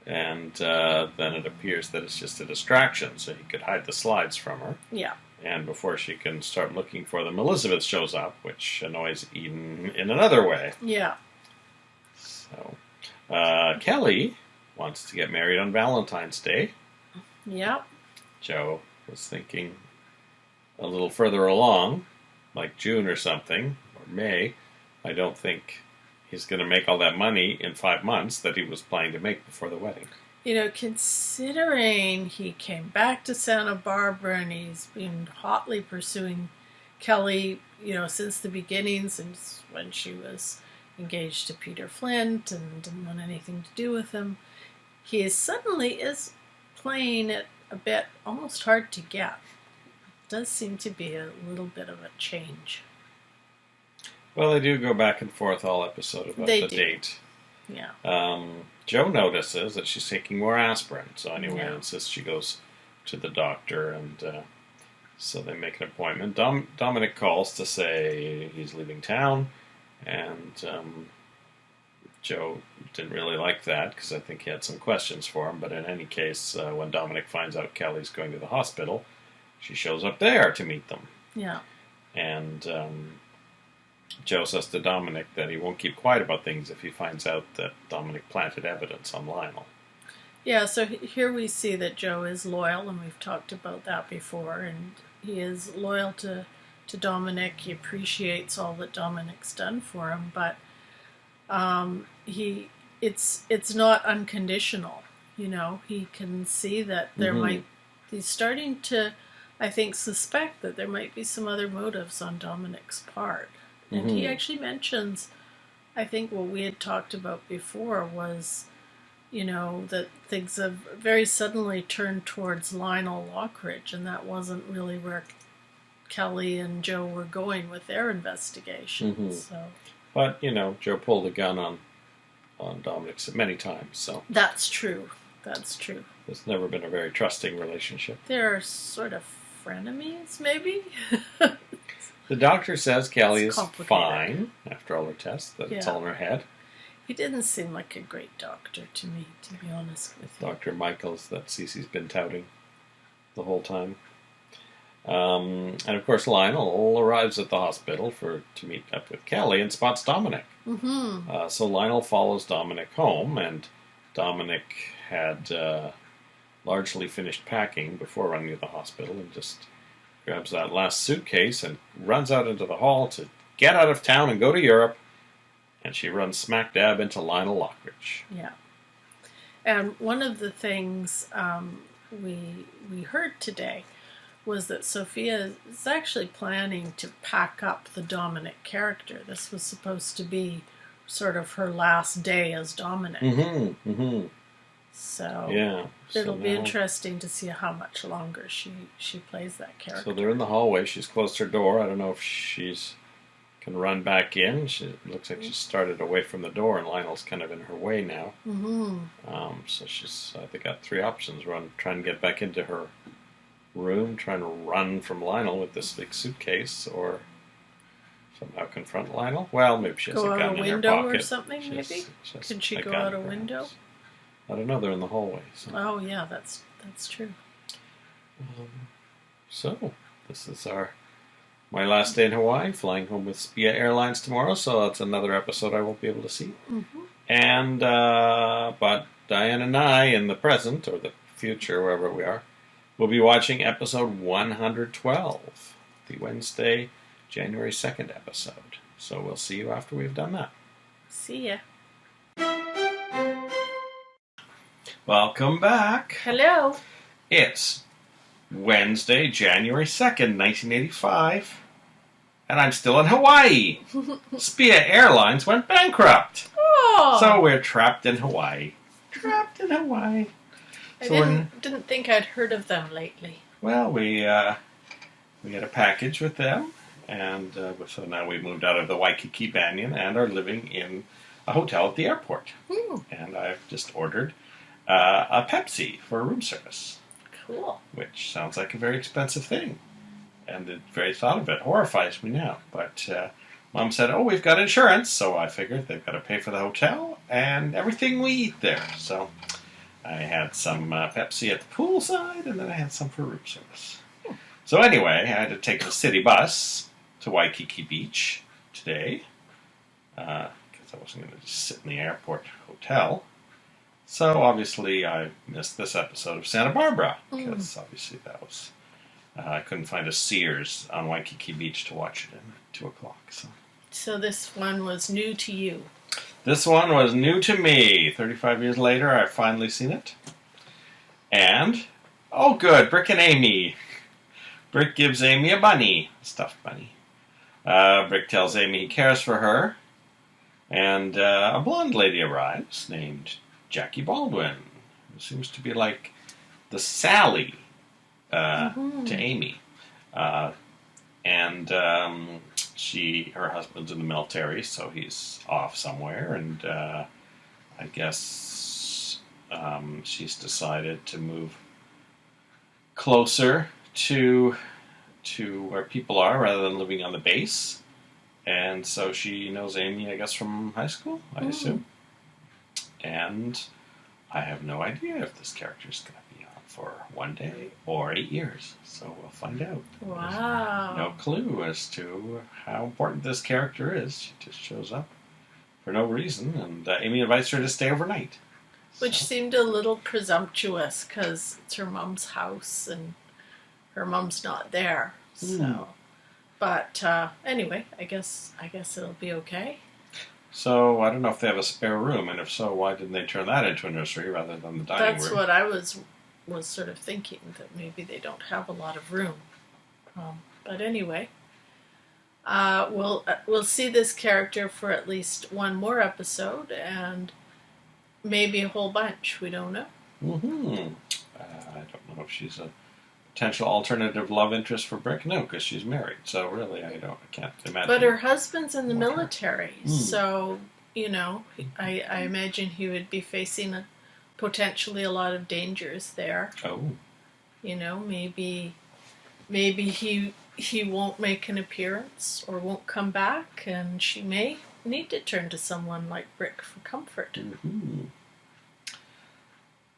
S1: and then it appears that it's just a distraction, so he could hide the slides from her.
S2: Yeah.
S1: And before she can start looking for them, Elizabeth shows up, which annoys Eden in another way.
S2: Yeah.
S1: So, Kelly wants to get married on Valentine's Day.
S2: Yeah.
S1: Joe was thinking a little further along, like June or something, or May. I don't think he's going to make all that money in 5 months that he was planning to make before the wedding.
S2: Considering he came back to Santa Barbara and he's been hotly pursuing Kelly, since the beginning, since when she was engaged to Peter Flint and didn't want anything to do with him, he suddenly is playing it a bit almost hard to get. It does seem to be a little bit of a change.
S1: Well, they do go back and forth all episode about the date.
S2: Yeah.
S1: Joe notices that she's taking more aspirin, so anyway, insists she goes to the doctor, and so they make an appointment. Dominic calls to say he's leaving town, and Joe didn't really like that, because I think he had some questions for him, but in any case, when Dominic finds out Kelly's going to the hospital, she shows up there to meet them.
S2: Yeah.
S1: And Joe says to Dominic that he won't keep quiet about things if he finds out that Dominic planted evidence on Lionel.
S2: Yeah, so here we see that Joe is loyal, and we've talked about that before, and he is loyal to Dominic. He appreciates all that Dominic's done for him, but it's not unconditional. He can see that there he's starting to, I think, suspect that there might be some other motives on Dominic's part. And he actually mentions, I think what we had talked about before was that things have very suddenly turned towards Lionel Lockridge, and that wasn't really where Kelly and Joe were going with their investigation.
S1: Mm-hmm.
S2: So,
S1: but Joe pulled a gun on Dominic many times, so
S2: that's true. That's true.
S1: It's never been a very trusting relationship.
S2: They're sort of frenemies, maybe.
S1: The doctor says Kelly is
S2: complicated.
S1: fine after all her tests, that it's
S2: Yeah.
S1: all in her head.
S2: He didn't seem like a great doctor to me, to be honest with you.
S1: Dr. Michaels that Cece's been touting the whole time. And of course Lionel arrives at the hospital to meet up with Kelly and spots Dominic.
S2: Mm-hmm.
S1: So Lionel follows Dominic home, and Dominic had largely finished packing before running to the hospital and just grabs that last suitcase and runs out into the hall to get out of town and go to Europe. And she runs smack dab into Lionel Lockridge.
S2: Yeah. And one of the things we heard today was that Sophia is actually planning to pack up the Dominic character. This was supposed to be sort of her last day as Dominic.
S1: Mm-hmm. Mm-hmm.
S2: So
S1: yeah,
S2: it'll be interesting to see how much longer she plays that character.
S1: So they're in the hallway. She's closed her door. I don't know if she's can run back in. It looks like she started away from the door, and Lionel's kind of in her way now.
S2: Mm-hmm.
S1: So they got three options: try and get back into her room, trying to run from Lionel with this big suitcase, or somehow confront Lionel. Well, maybe she has a gun in her pocket.
S2: Go out a window or something, maybe? Could she go out a window?
S1: Perhaps. I don't know. They're in the hallway. So.
S2: Oh, yeah, that's true.
S1: So, this is my last day in Hawaii, flying home with Spia Airlines tomorrow, so that's another episode I won't be able to see.
S2: Mm-hmm.
S1: And, but Diane and I, in the present, or the future, wherever we are, will be watching episode 112, the Wednesday, January 2nd episode. So we'll see you after we've done that.
S2: See ya.
S1: Welcome back.
S2: Hello.
S1: It's Wednesday, January 2nd, 1985, and I'm still in Hawaii. Spia Airlines went bankrupt.
S2: Oh.
S1: So we're trapped in Hawaii. Trapped in Hawaii.
S2: I
S1: So
S2: didn't think I'd heard of them lately.
S1: well, we had a package with them, and so now we moved out of the Waikiki Banyan and are living in a hotel at the airport. And I've just ordered a Pepsi for room service.
S2: Cool.
S1: Which sounds like a very expensive thing. And the very thought of it horrifies me now. But Mom said, we've got insurance, so I figured they've got to pay for the hotel and everything we eat there. So I had some Pepsi at the poolside, and then I had some for room service. So anyway, I had to take the city bus to Waikiki Beach today, because I wasn't going to just sit in the airport hotel. So obviously I missed this episode of Santa Barbara, because obviously that was, I couldn't find a Sears on Waikiki Beach to watch it in at 2 o'clock.
S2: So this one was new to you.
S1: This one was new to me. 35 years later, I've finally seen it. And, oh good, Brick and Amy. Brick gives Amy a bunny, a stuffed bunny. Brick tells Amy he cares for her. And a blonde lady arrives named Jackie Baldwin, who seems to be like the Sally to Amy. And her husband's in the military, so he's off somewhere, and I guess she's decided to move closer to where people are rather than living on the base. And so she knows Amy, I guess, from high school, I assume. And I have no idea if this character is going to be on for 1 day or 8 years. So we'll find out.
S2: Wow.
S1: There's no clue as to how important this character is. She just shows up for no reason, and Amy invites her to stay overnight.
S2: Which seemed a little presumptuous, because it's her mom's house and her mom's not there. So, but anyway, I guess it'll be okay.
S1: So I don't know if they have a spare room, and if so, why didn't they turn that into a nursery rather than the dining room?
S2: That's what I was sort of thinking, that maybe they don't have a lot of room. But anyway, we'll see this character for at least one more episode, and maybe a whole bunch. We don't know.
S1: I don't know if she's a potential alternative love interest for Brick. No, because she's married. So really, I can't imagine.
S2: But her husband's in the
S1: What her-
S2: military, so I imagine he would be facing potentially a lot of dangers there.
S1: Oh.
S2: Maybe he won't make an appearance or won't come back, and she may need to turn to someone like Brick for comfort.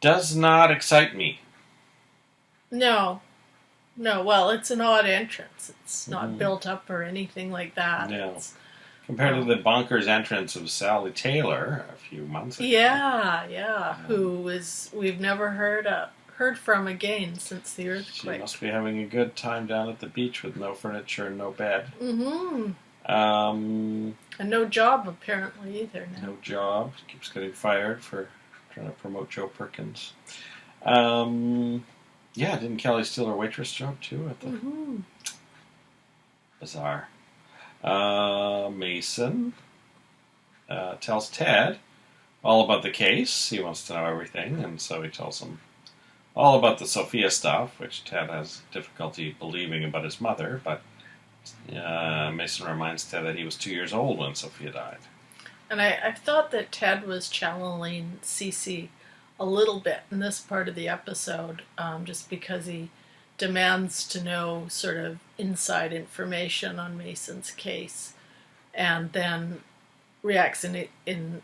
S1: Does not excite me.
S2: No. Well, it's an odd entrance. It's not built up or anything like that.
S1: No. Compared to the bonkers entrance of Sally Taylor a few months ago.
S2: Yeah. We've never heard from again since the
S1: She
S2: earthquake.
S1: must be having a good time down at the beach with no furniture and no bed.
S2: And no job apparently either now.
S1: No job. Keeps getting fired for trying to promote Joe Perkins. Yeah, didn't Kelly steal her waitress job too at the Bizarre. Mason tells Ted all about the case. He wants to know everything, and so he tells him all about the Sophia stuff, which Ted has difficulty believing about his mother, but Mason reminds Ted that he was 2 years old when Sophia died.
S2: And I thought that Ted was channeling Cece a little bit in this part of the episode, just because he demands to know sort of inside information on Mason's case, and then reacts in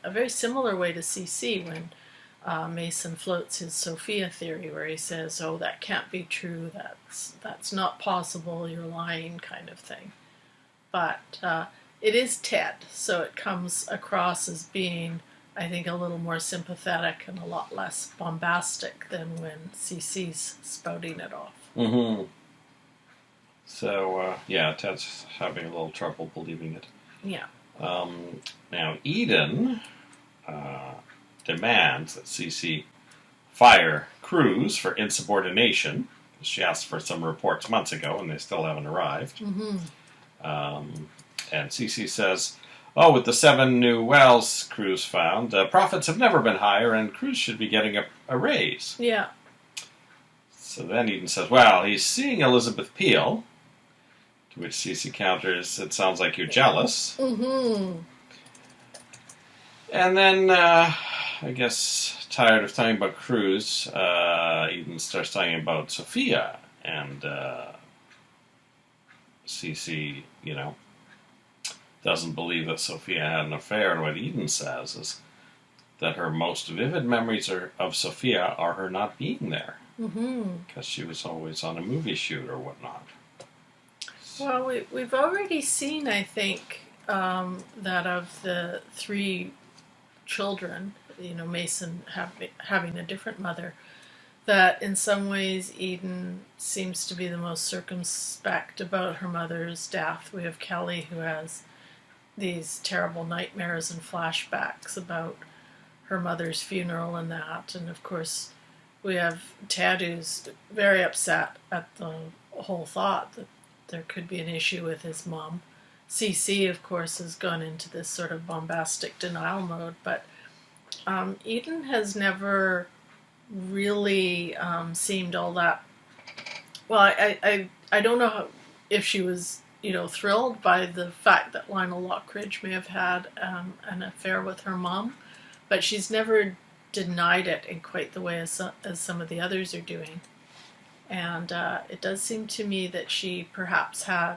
S2: a very similar way to Cece when Mason floats his Sophia theory, where he says, "Oh, that can't be true. That's not possible. You're lying," kind of thing. But it is Ted, so it comes across as being, I think, a little more sympathetic and a lot less bombastic than when Cece's spouting it off.
S1: So, Ted's having a little trouble believing it.
S2: Yeah.
S1: Now, Eden demands that Cece fire Cruz for insubordination. She asked for some reports months ago, and they still haven't arrived. And Cece says, with the 7 new wells Cruz found, profits have never been higher, and Cruz should be getting a raise.
S2: Yeah.
S1: So then Eden says, well, he's seeing Elizabeth Peel, to which Cece counters, it sounds like you're jealous. And then, I guess, tired of talking about Cruz, Eden starts talking about Sophia, and Cece, doesn't believe that Sophia had an affair, and what Eden says is that her most vivid memories of Sophia are her not being there, because she was always on a movie shoot or whatnot.
S2: Well, we've already seen, I think, that of the 3 children, Mason having a different mother, that in some ways Eden seems to be the most circumspect about her mother's death. We have Kelly, who has these terrible nightmares and flashbacks about her mother's funeral and that. And of course, we have Ted, who's very upset at the whole thought that there could be an issue with his mom. Cece, of course, has gone into this sort of bombastic denial mode, but Eden has never really seemed all that... Well, I don't know if she was, thrilled by the fact that Lionel Lockridge may have had an affair with her mom, but she's never denied it in quite the way as some of the others are doing. And it does seem to me that she perhaps had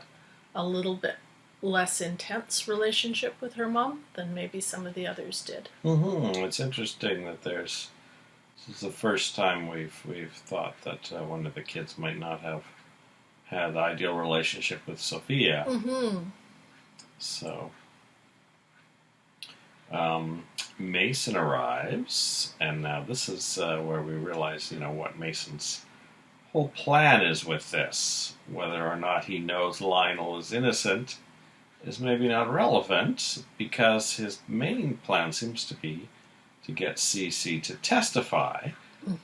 S2: a little bit less intense relationship with her mom than maybe some of the others did.
S1: It's interesting that this is the first time we've thought that one of the kids might not have had the ideal relationship with Sophia. So, Mason arrives, and now this is where we realize, what Mason's whole plan is with this. Whether or not he knows Lionel is innocent is maybe not relevant, because his main plan seems to be to get Cece to testify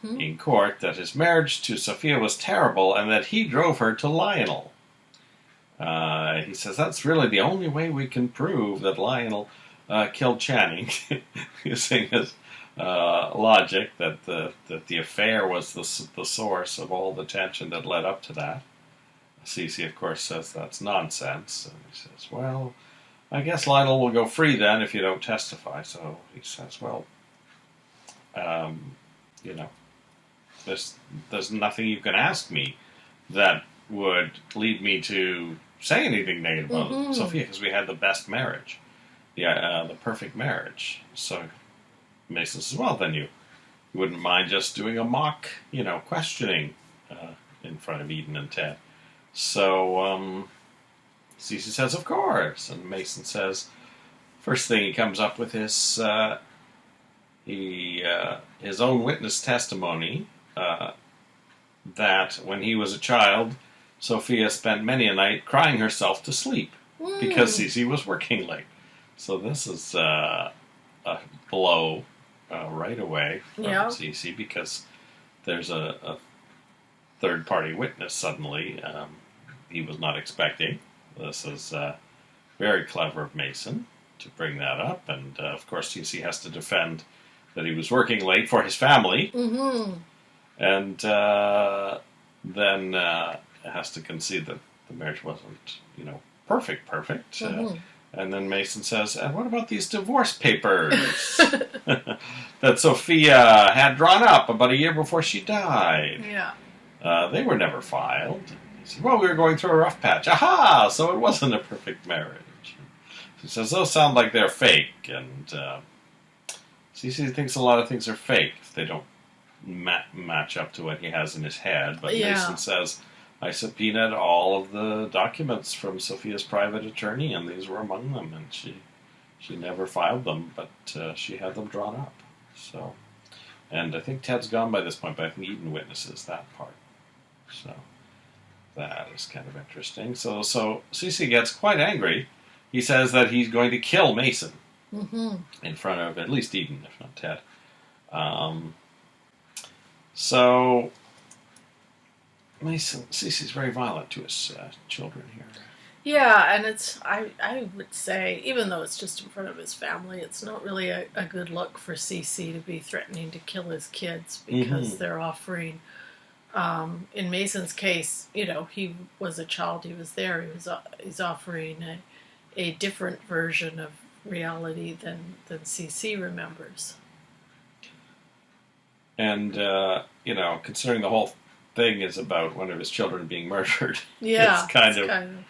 S1: in court that his marriage to Sophia was terrible and that he drove her to Lionel. He says that's really the only way we can prove that Lionel killed Channing, using his logic that the affair was the source of all the tension that led up to that. Cece, of course, says that's nonsense, and he says, "Well, I guess Lionel will go free then if you don't testify." So he says, "Well, um, you know, there's nothing you can ask me that would lead me to say anything negative about Sophia, because we had the best marriage, the perfect marriage." So Mason says, "Well, then you wouldn't mind just doing a mock, questioning in front of Eden and Ted." So Cece says, "Of course," and Mason says, first thing he comes up with is his own witness testimony that when he was a child, Sophia spent many a night crying herself to sleep because Cece was working late. So this is a blow right away from Cece, because there's a third-party witness suddenly he was not expecting. This is very clever of Mason to bring that up, and of course Cece has to defend that he was working late for his family, and then has to concede that the marriage wasn't, perfect. And then Mason says, "And what about these divorce papers that Sophia had drawn up about a year before she died?
S2: Yeah.
S1: They were never filed." He said, "Well, we were going through a rough patch." "Aha! So it wasn't a perfect marriage." He says, "Those sound like they're fake." And Cece thinks a lot of things are fake if they don't match up to what he has in his head. But Mason says, "I subpoenaed all of the documents from Sophia's private attorney, and these were among them. And she never filed them, but she had them drawn up." So, and I think Ted's gone by this point, but I think Eden witnesses that part. So that is kind of interesting. So Cece gets quite angry. He says that he's going to kill Mason in front of at least Eden, if not Ted. So Cece's very violent to his children here.
S2: Yeah, and I would say, even though it's just in front of his family, it's not really a good look for Cece to be threatening to kill his kids because they're offering, in Mason's case, he was a child, he was there, he's offering a different version of reality than Cece remembers.
S1: And, considering the whole thing is about one of his children being murdered,
S2: yeah,
S1: it's kind of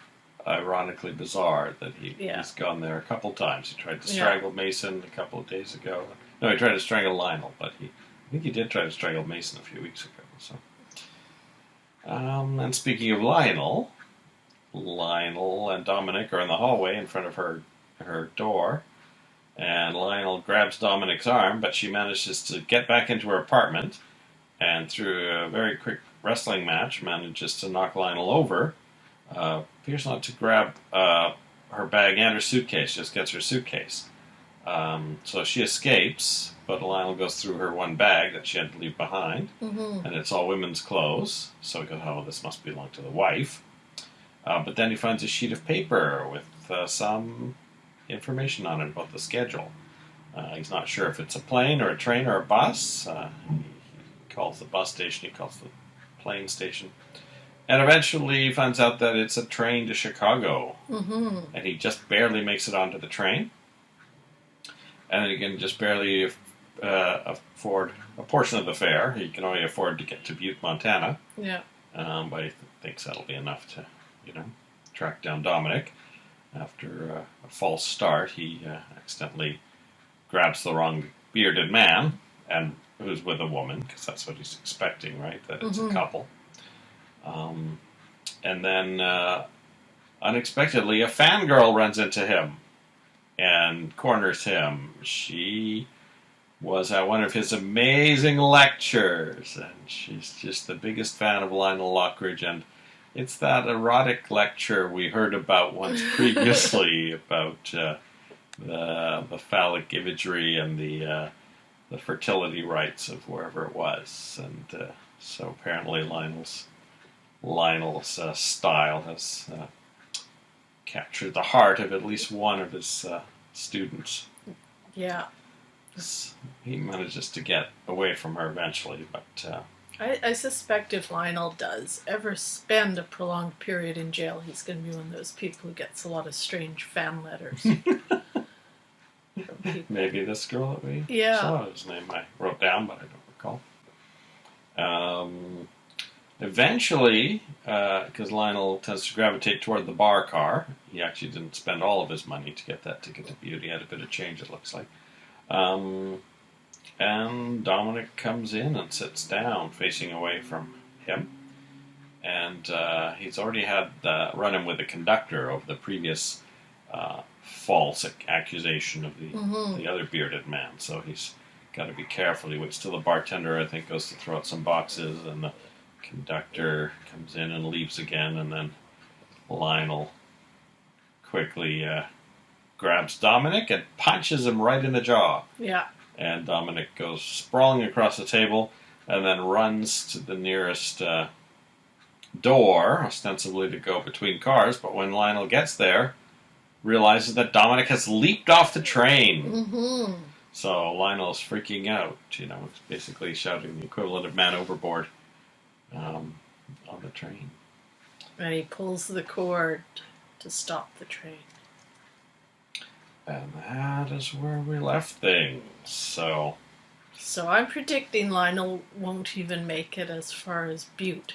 S1: ironically bizarre that he's gone there a couple times. He tried to strangle Mason a couple of days ago. No, he tried to strangle Lionel, but I think he did try to strangle Mason a few weeks ago. So, and speaking of Lionel and Dominic are in the hallway in front of her door, and Lionel grabs Dominic's arm, but she manages to get back into her apartment, and through a very quick wrestling match manages to knock Lionel over. Appears not to grab her bag and her suitcase, just gets her suitcase. So she escapes, but Lionel goes through her one bag that she had to leave behind, and it's all women's clothes. So he goes, "Oh, this must belong to the wife." But then he finds a sheet of paper with some information on it about the schedule. He's not sure if it's a plane or a train or a bus. He calls the bus station, he calls the plane station. And eventually he finds out that it's a train to Chicago. And he just barely makes it onto the train. And then he can just barely afford a portion of the fare. He can only afford to get to Butte, Montana.
S2: Yeah.
S1: But he thinks that'll be enough to, track down Dominic. After a false start, he accidentally grabs the wrong bearded man, and who's with a woman, because that's what he's expecting, right? That it's a couple. And then, unexpectedly, a fangirl runs into him and corners him. She was at one of his amazing lectures, and she's just the biggest fan of Lionel Lockridge, and it's that erotic lecture we heard about once previously about the phallic imagery and the fertility rites of wherever it was, and so apparently Lionel's style has captured the heart of at least one of his students.
S2: Yeah.
S1: he manages to get away from her eventually, but
S2: I suspect if Lionel does ever spend a prolonged period in jail, he's going to be one of those people who gets a lot of strange fan letters.
S1: maybe this girl that we
S2: Yeah.
S1: saw, whose name I wrote down, but I don't recall. Eventually, because Lionel tends to gravitate toward the bar car, he actually didn't spend all of his money to get that ticket to Butte. He had a bit of change, it looks like. And Dominic comes in and sits down, facing away from him. And he's already had run-in with the conductor over the previous false accusation of the other bearded man. So he's got to be careful. He waits till the bartender, I think, goes to throw out some boxes, and the conductor comes in and leaves again, and then Lionel quickly grabs Dominic and punches him right in the jaw.
S2: Yeah.
S1: And Dominic goes sprawling across the table and then runs to the nearest door, ostensibly to go between cars. But when Lionel gets there, realizes that Dominic has leaped off the train.
S2: Mm-hmm.
S1: So Lionel's freaking out. You know, it's basically shouting the equivalent of man overboard on the train.
S2: And he pulls the cord to stop the train.
S1: And that is where we left things. So
S2: I'm predicting Lionel won't even make it as far as Butte.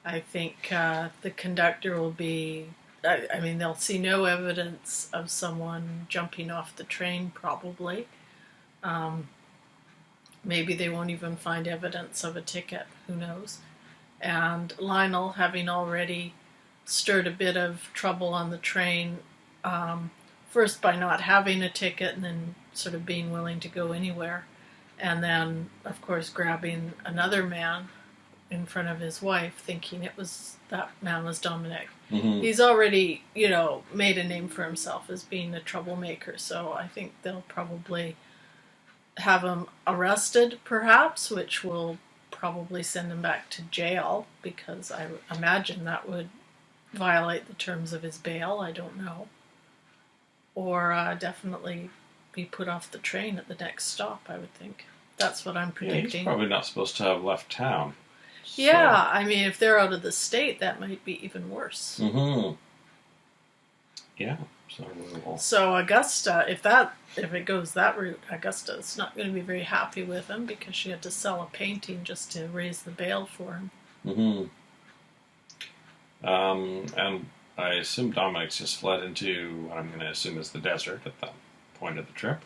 S2: I think the conductor will be... I mean, they'll see no evidence of someone jumping off the train, probably. Maybe they won't even find evidence of a ticket. Who knows? And Lionel, having already stirred a bit of trouble on the train... first by not having a ticket and then sort of being willing to go anywhere. And then, of course, grabbing another man in front of his wife, thinking that man was Dominic.
S1: Mm-hmm.
S2: He's already, made a name for himself as being a troublemaker. So I think they'll probably have him arrested, perhaps, which will probably send him back to jail, because I imagine that would violate the terms of his bail. I don't know. Or definitely be put off the train at the next stop, I would think. That's what I'm predicting.
S1: Yeah, he's probably not supposed to have left town.
S2: Yeah, so. I mean, if they're out of the state, that might be even worse.
S1: Mm-hmm. Yeah.
S2: So Augusta, if it goes that route, Augusta's not going to be very happy with him, because she had to sell a painting just to raise the bail for him.
S1: Mm-hmm. And I assume Dominic's just fled into what I'm going to assume is the desert at that point of the trip.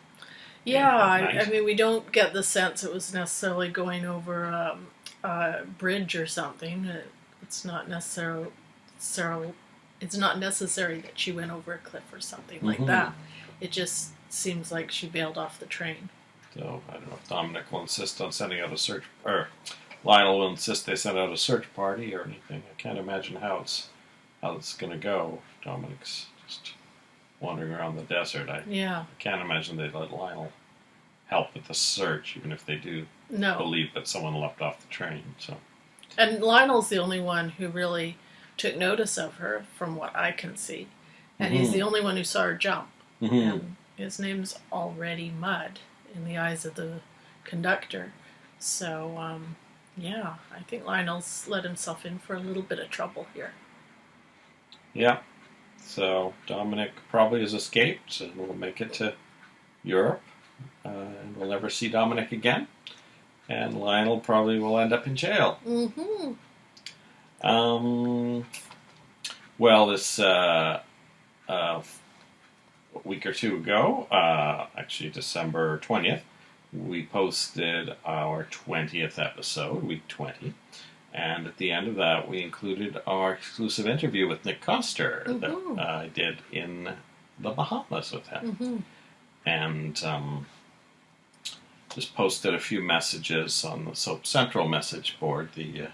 S2: Yeah, I mean, we don't get the sense it was necessarily going over a bridge or something. It's not necessary that she went over a cliff or something like that. It just seems like she bailed off the train.
S1: So I don't know if Dominic will insist on sending out a search, or Lionel will insist they send out a search party or anything. I can't imagine how it's going to go. Dominic's just wandering around the desert. I can't imagine they'd let Lionel help with the search, even if they do believe that someone left off the train. So,
S2: and Lionel's the only one who really took notice of her, from what I can see. And he's the only one who saw her jump. And his name's already mud in the eyes of the conductor. So, I think Lionel's let himself in for a little bit of trouble here.
S1: Yeah. So Dominic probably has escaped and will make it to Europe. And we'll never see Dominic again. And Lionel probably will end up in jail.
S2: Mm-hmm.
S1: Well, this a week or two ago, actually December 20th, we posted our 20th episode, week 20. And at the end of that, we included our exclusive interview with Nick Coster that I did in the Bahamas with him. And just posted a few messages on the Soap Central message board, the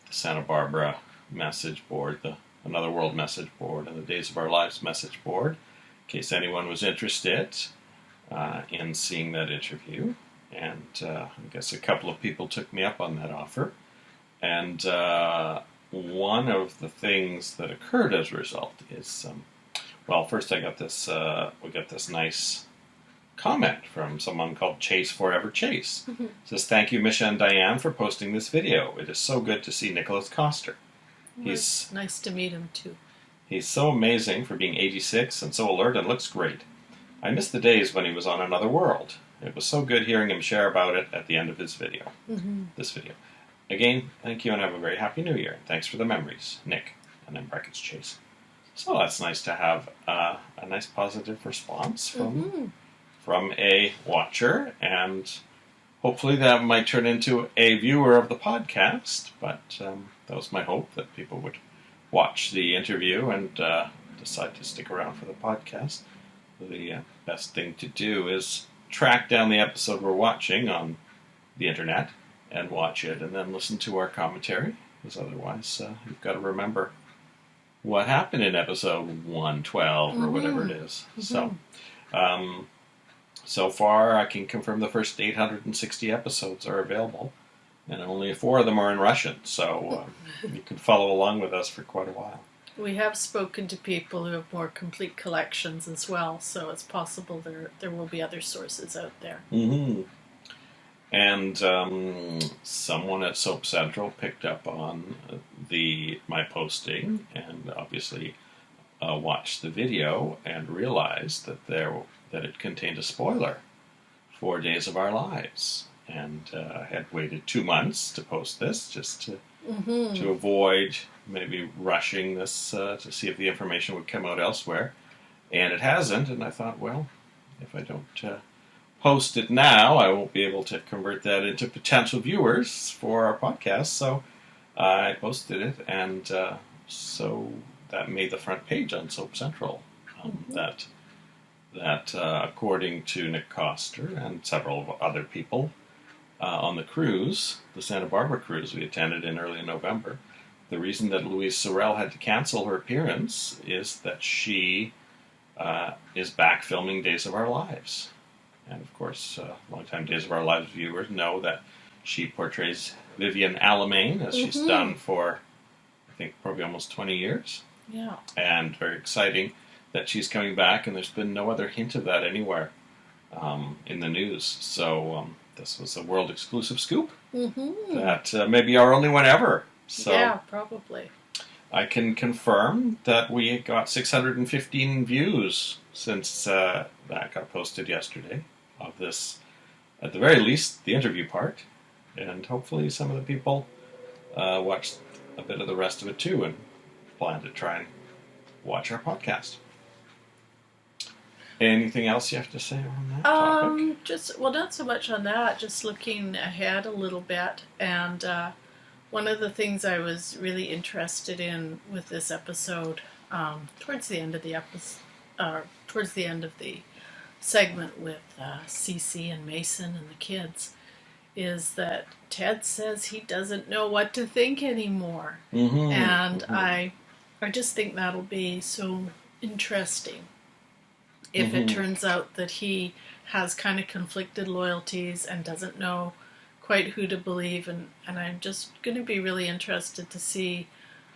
S1: Santa Barbara message board, the Another World message board, and the Days of Our Lives message board, in case anyone was interested in seeing that interview. And I guess a couple of people took me up on that offer. And one of the things that occurred as a result is, first I got this, we got this nice comment from someone called Chase Forever Chase. It says, "Thank you, Misha and Dianne, for posting this video. It is so good to see Nicholas Coster.
S2: It's nice to meet him too.
S1: He's so amazing for being 86 and so alert and looks great. I miss the days when he was on Another World. It was so good hearing him share about it at the end of his video. This video. Again, thank you and have a very happy New Year. Thanks for the memories, Nick." And then brackets Chase. So that's nice to have a nice positive response from a watcher, and hopefully that might turn into a viewer of the podcast. But that was my hope, that people would watch the interview and decide to stick around for the podcast. The best thing to do is track down the episode we're watching on the internet and watch it, and then listen to our commentary, because otherwise you've got to remember what happened in episode 112 or whatever it is. So far I can confirm the first 860 episodes are available, and only 4 of them are in Russian, so you can follow along with us for quite a while.
S2: We have spoken to people who have more complete collections as well, so it's possible there will be other sources out there.
S1: And someone at Soap Central picked up on my posting and obviously watched the video and realized that it contained a spoiler for Days of Our Lives, and had waited 2 months to post this just to avoid maybe rushing this to see if the information would come out elsewhere, and it hasn't. And I thought, well, if I don't post it now, I won't be able to convert that into potential viewers for our podcast. So I posted it, and so that made the front page on Soap Central. That according to Nick Coster and several other people on the cruise, the Santa Barbara cruise we attended in early November, the reason that Louise Sorel had to cancel her appearance is that she is back filming Days of Our Lives. And of course, longtime Days of Our Lives viewers know that she portrays Vivian Alamain, as she's done for, I think, probably almost 20 years.
S2: Yeah.
S1: And very exciting that she's coming back, and there's been no other hint of that anywhere in the news. So this was a world exclusive scoop that maybe our only one ever. So
S2: yeah, probably.
S1: I can confirm that we got 615 views since that got posted yesterday of this, at the very least, the interview part. And hopefully some of the people watched a bit of the rest of it too and plan to try and watch our podcast. Anything else you have to say on that topic?
S2: Well, not so much on that, just looking ahead a little bit. And one of the things I was really interested in with this episode, towards the end of the segment with Cece and Mason and the kids, is that Ted says he doesn't know what to think anymore. And I just think that'll be so interesting if it turns out that he has kind of conflicted loyalties and doesn't know quite who to believe, and I'm just going to be really interested to see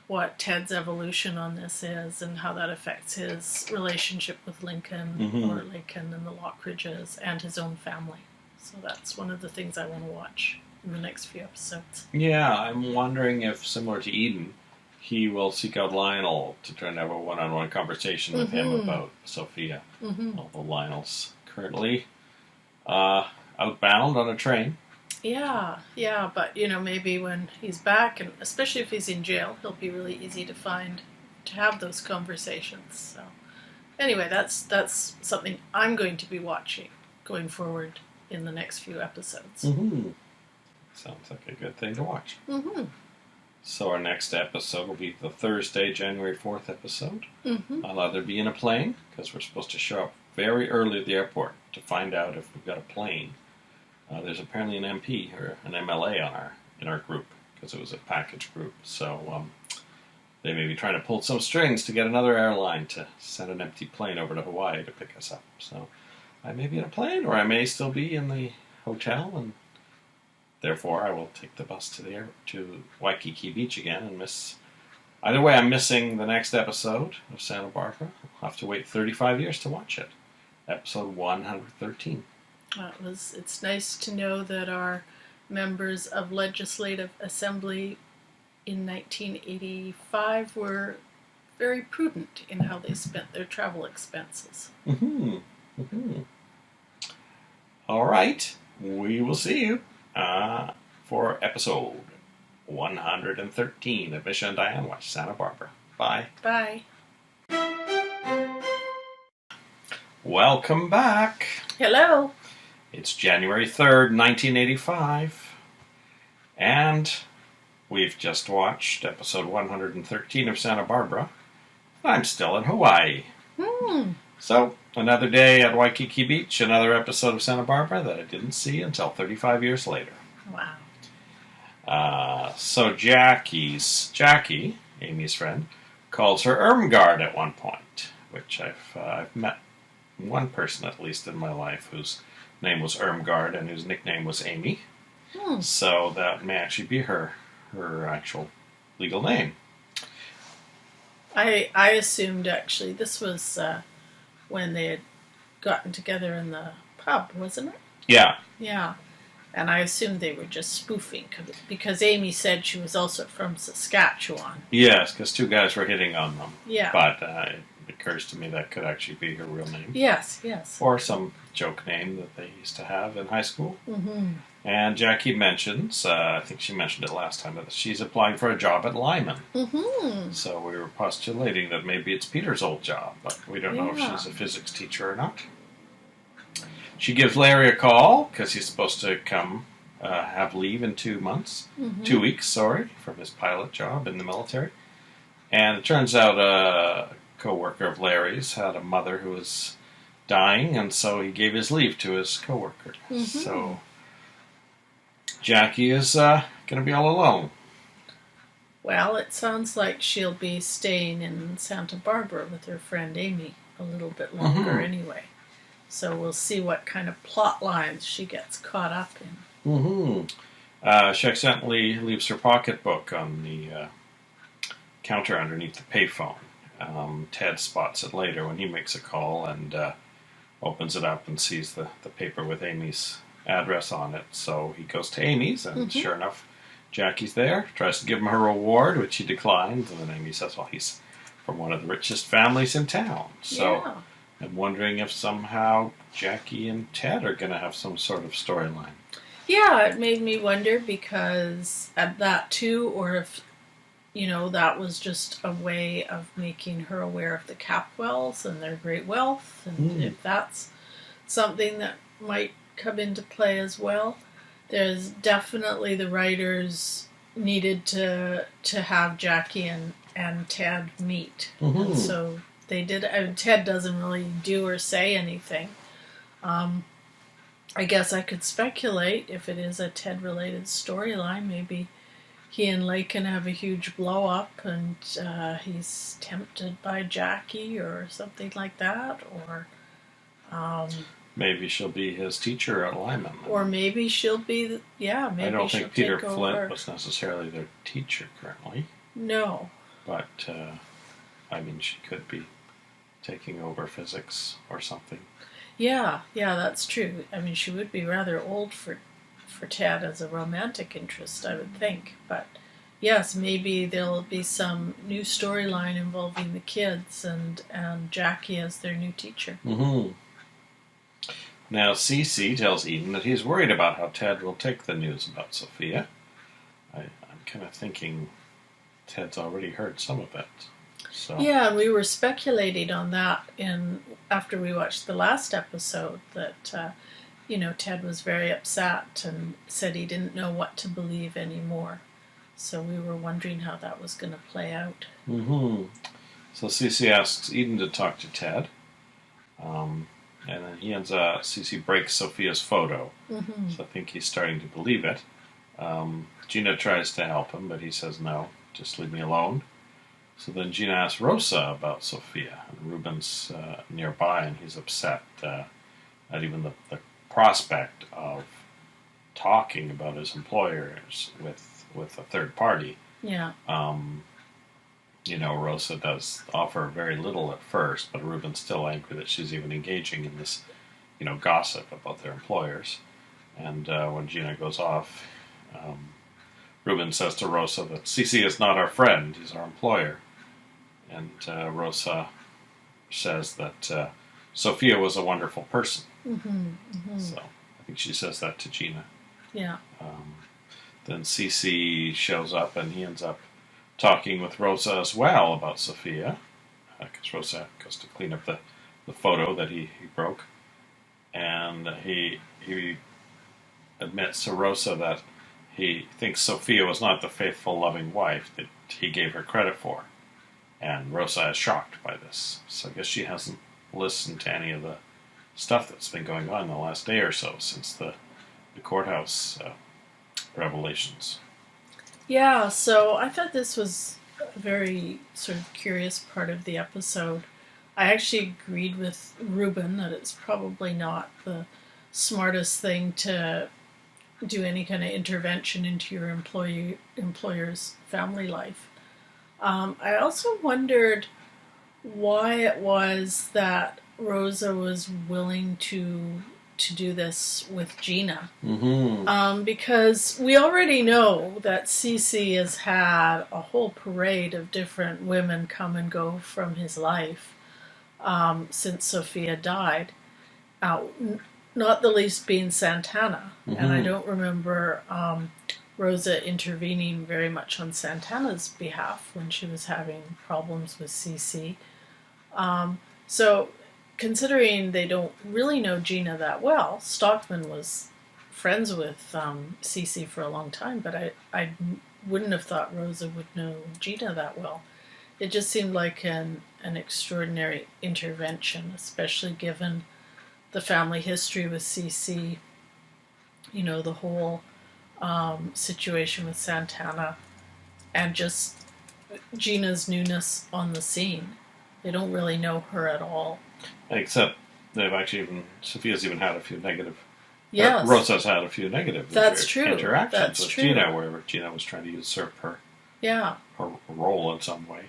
S2: what Ted's evolution on this is and how that affects his relationship with Lincoln or Lincoln and the Lockridges and his own family. So that's one of the things I want to watch in the next few episodes.
S1: Yeah, I'm wondering if, similar to Eden, he will seek out Lionel to try and have a one-on-one conversation with him about Sophia. Although Lionel's currently outbound on a train.
S2: Yeah, but maybe when he's back, and especially if he's in jail, he'll be really easy to find to have those conversations. So anyway, that's something I'm going to be watching going forward in the next few episodes.
S1: Sounds like a good thing to watch. So our next episode will be the Thursday, January 4th episode. I'll either be in a plane, because we're supposed to show up very early at the airport to find out if we've got a plane. There's apparently an MP or an MLA in our group, because it was a package group. So they may be trying to pull some strings to get another airline to send an empty plane over to Hawaii to pick us up. So I may be in a plane, or I may still be in the hotel, and therefore I will take the bus to Waikiki Beach again and miss. Either way, I'm missing the next episode of Santa Barbara. I'll have to wait 35 years to watch it episode 113.
S2: It's nice to know that our members of Legislative Assembly in 1985 were very prudent in how they spent their travel expenses.
S1: Mm-hmm. Mm-hmm. All right. We will see you for episode 113 of Misha Dianne Watch Santa Barbara. Bye.
S2: Bye.
S1: Welcome back.
S2: Hello.
S1: It's January 3rd, 1985, and we've just watched episode 113 of Santa Barbara. I'm still in Hawaii. So, another day at Waikiki Beach, another episode of Santa Barbara that I didn't see until 35 years later.
S2: Wow.
S1: So Jackie, Amy's friend, calls her Irmgard at one point, which I've met one person at least in my life whose name was Irmgard and whose nickname was Amy. So that may actually be her actual legal name.
S2: I assumed actually this was when they had gotten together in the pub, wasn't it?
S1: Yeah.
S2: Yeah. And I assumed they were just spoofing because Amy said she was also from Saskatchewan.
S1: Yes, because two guys were hitting on them.
S2: Yeah.
S1: But it occurs to me that could actually be her real name.
S2: Yes.
S1: Or some joke name that they used to have in high school.
S2: Mm-hmm.
S1: And Jackie mentions, I think she mentioned it last time, that she's applying for a job at Lyman.
S2: Mm-hmm.
S1: So we were postulating that maybe it's Peter's old job, but we don't know if she's a physics teacher or not. She gives Larry a call because he's supposed to come have leave in 2 months. 2 weeks, from his pilot job in the military. And it turns out a co-worker of Larry's had a mother who was dying, and so he gave his leave to his co-worker. So Jackie is going to be all alone.
S2: Well, it sounds like she'll be staying in Santa Barbara with her friend Amy a little bit longer anyway. So we'll see what kind of plot lines she gets caught up in.
S1: She accidentally leaves her pocketbook on the counter underneath the payphone. Ted spots it later when he makes a call and opens it up and sees the paper with Amy's address on it. So he goes to Amy's, and sure enough, Jackie's there, tries to give him her reward, which he declines, and then Amy says, well, he's from one of the richest families in town. So I'm wondering if somehow Jackie and Ted are going to have some sort of storyline.
S2: Yeah, it made me wonder because at that too, or if, that was just a way of making her aware of the Capwells and their great wealth, and if that's something that might come into play as well. There's definitely the writers needed to have Jackie and Ted meet. And so they did. Ted doesn't really do or say anything. I guess I could speculate if it is a Ted-related storyline. Maybe he and Lakin have a huge blow-up and he's tempted by Jackie or something like that. Or
S1: maybe she'll be his teacher at Lyman.
S2: Or maybe she'll be, maybe
S1: I don't think Peter
S2: take
S1: Flint
S2: over.
S1: was necessarily their teacher currently.
S2: No.
S1: But, she could be taking over physics or something.
S2: Yeah, that's true. She would be rather old for Ted as a romantic interest, I would think. But yes, maybe there'll be some new storyline involving the kids and Jackie as their new teacher.
S1: Now, Cece tells Eden that he's worried about how Ted will take the news about Sophia. I'm kind of thinking Ted's already heard some of it. So.
S2: Yeah, we were speculating on that after we watched the last episode that, Ted was very upset and said he didn't know what to believe anymore. So we were wondering how that was going to play out.
S1: So Cece asks Eden to talk to Ted. And then Cece breaks Sophia's photo. So I think he's starting to believe it. Gina tries to help him, but he says, no, just leave me alone. So then Gina asks Rosa about Sophia. And Ruben's nearby, and he's upset at even the prospect of talking about his employers with a third party.
S2: Yeah.
S1: Rosa does offer very little at first, but Ruben's still angry that she's even engaging in this, gossip about their employers. And when Gina goes off, Ruben says to Rosa that Cece is not our friend, he's our employer. And Rosa says that Sophia was a wonderful person. So I think she says that to Gina.
S2: Yeah.
S1: Then Cece shows up and he ends up talking with Rosa as well about Sophia, because Rosa goes to clean up the photo that he broke. And he admits to Rosa that he thinks Sophia was not the faithful, loving wife that he gave her credit for. And Rosa is shocked by this. So I guess she hasn't listened to any of the stuff that's been going on the last day or so since the courthouse revelations.
S2: Yeah, so I thought this was a very sort of curious part of the episode. I actually agreed with Ruben that it's probably not the smartest thing to do any kind of intervention into your employer's family life. I also wondered why it was that Rosa was willing to do this with Gina. Because we already know that Cece has had a whole parade of different women come and go from his life since Sophia died. Not the least being Santana. And I don't remember Rosa intervening very much on Santana's behalf when she was having problems with Cece. So considering they don't really know Gina that well, Stockman was friends with Cece for a long time, but I wouldn't have thought Rosa would know Gina that well. It just seemed like an extraordinary intervention, especially given the family history with Cece, the whole situation with Santana, and just Gina's newness on the scene. They don't really know her at all.
S1: Except Sophia's even had a few negative.
S2: Yes.
S1: Rosa's had a few negative interactions with
S2: true.
S1: Gina, where Gina was trying to usurp her role in some way.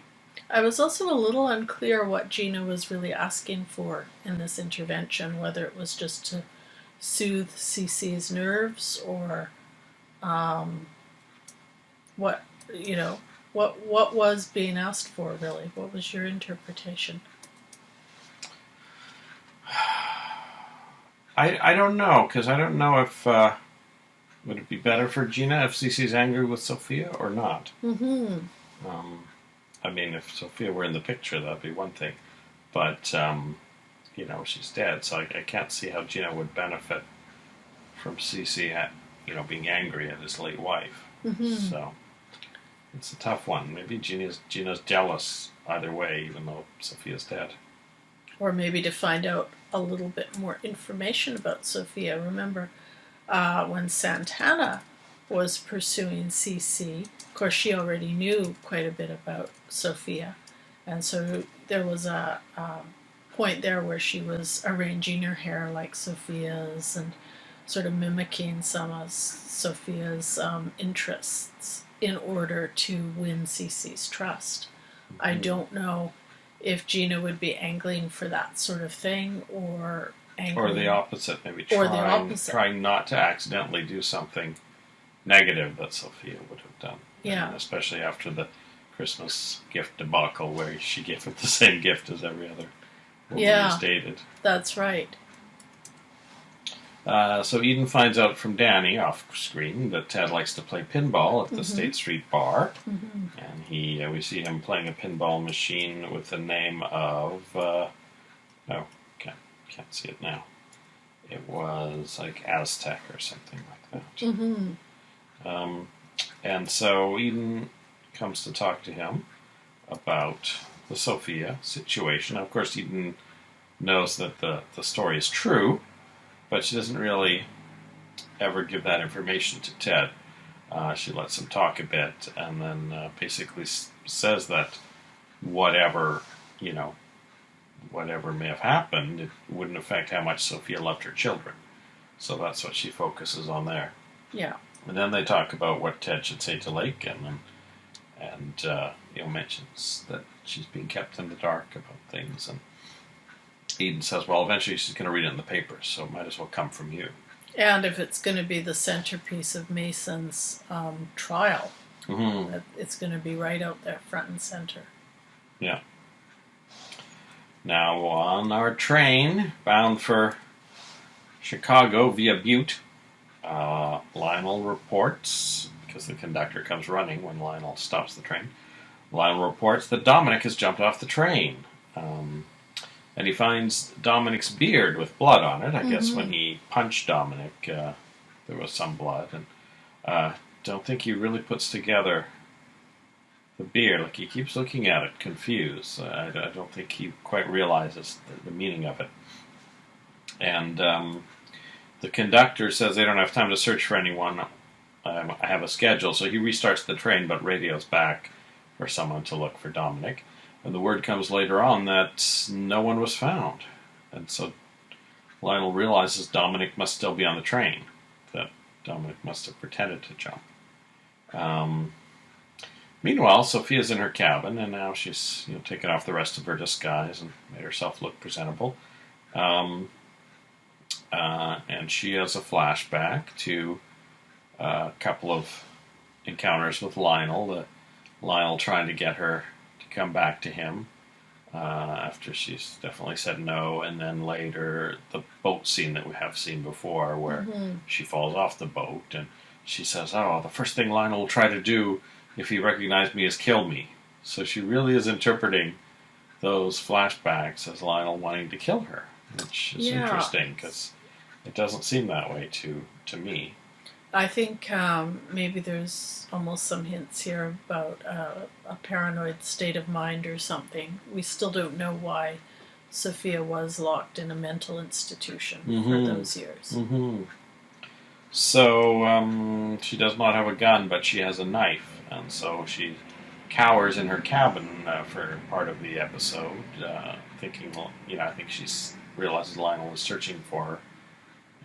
S2: I was also a little unclear what Gina was really asking for in this intervention, whether it was just to soothe Cece's nerves or what was being asked for, really. What was your interpretation?
S1: I don't know, because I don't know if would it be better for Gina if Cece's angry with Sophia or not. I mean, if Sophia were in the picture, that'd be one thing, but she's dead, so I can't see how Gina would benefit from Cece being angry at his late wife. So it's a tough one. Maybe Gina's jealous either way, even though Sophia's dead.
S2: Or maybe to find out a little bit more information about Sophia. Remember, when Santana was pursuing Cece, of course she already knew quite a bit about Sophia. And so there was a point there where she was arranging her hair like Sophia's and sort of mimicking some of Sophia's interests in order to win Cece's trust. I don't know if Gina would be angling for that sort of thing, or
S1: the opposite, maybe trying not to accidentally do something negative that Sophia would have done.
S2: Yeah.
S1: And especially after the Christmas gift debacle where she gave it the same gift as every other woman he's dated.
S2: That's right.
S1: So Eden finds out from Danny off screen that Ted likes to play pinball at the State Street Bar, and we see him playing a pinball machine with the name of can't see it now. It was like Aztec or something like that. And so Eden comes to talk to him about the Sophia situation. Of course, Eden knows that the story is true, but she doesn't really ever give that information to Ted. She lets him talk a bit, and then basically says that whatever may have happened, it wouldn't affect how much Sophia loved her children. So that's what she focuses on there.
S2: Yeah.
S1: And then they talk about what Ted should say to Lake, and mentions that she's being kept in the dark about things. And Eden says, well, eventually she's going to read it in the papers, so it might as well come from you.
S2: And if it's going to be the centerpiece of Mason's trial, it's going to be right out there, front and center.
S1: Yeah. Now, on our train, bound for Chicago via Butte, Lionel reports, because the conductor comes running when Lionel stops the train, Lionel reports that Dominic has jumped off the train. And he finds Dominic's beard with blood on it. I guess when he punched Dominic, there was some blood. And don't think he really puts together the beard. Like, he keeps looking at it, confused. I don't think he quite realizes the meaning of it. And the conductor says they don't have time to search for anyone. I have a schedule. So he restarts the train, but radios back for someone to look for Dominic. And the word comes later on that no one was found. And so Lionel realizes Dominic must still be on the train, that Dominic must have pretended to jump. Meanwhile, Sophia's in her cabin, and now she's taken off the rest of her disguise and made herself look presentable. And she has a flashback to a couple of encounters with Lionel. Lionel trying to get her come back to him after she's definitely said no, and then later the boat scene that we have seen before where she falls off the boat and she says, oh, the first thing Lionel will try to do if he recognized me is kill me. So she really is interpreting those flashbacks as Lionel wanting to kill her, which is interesting because it doesn't seem that way to me.
S2: I think maybe there's almost some hints here about a paranoid state of mind or something. We still don't know why Sophia was locked in a mental institution for those years.
S1: So she does not have a gun, but she has a knife, and so she cowers in her cabin for part of the episode, thinking, I think she realizes Lionel is searching for her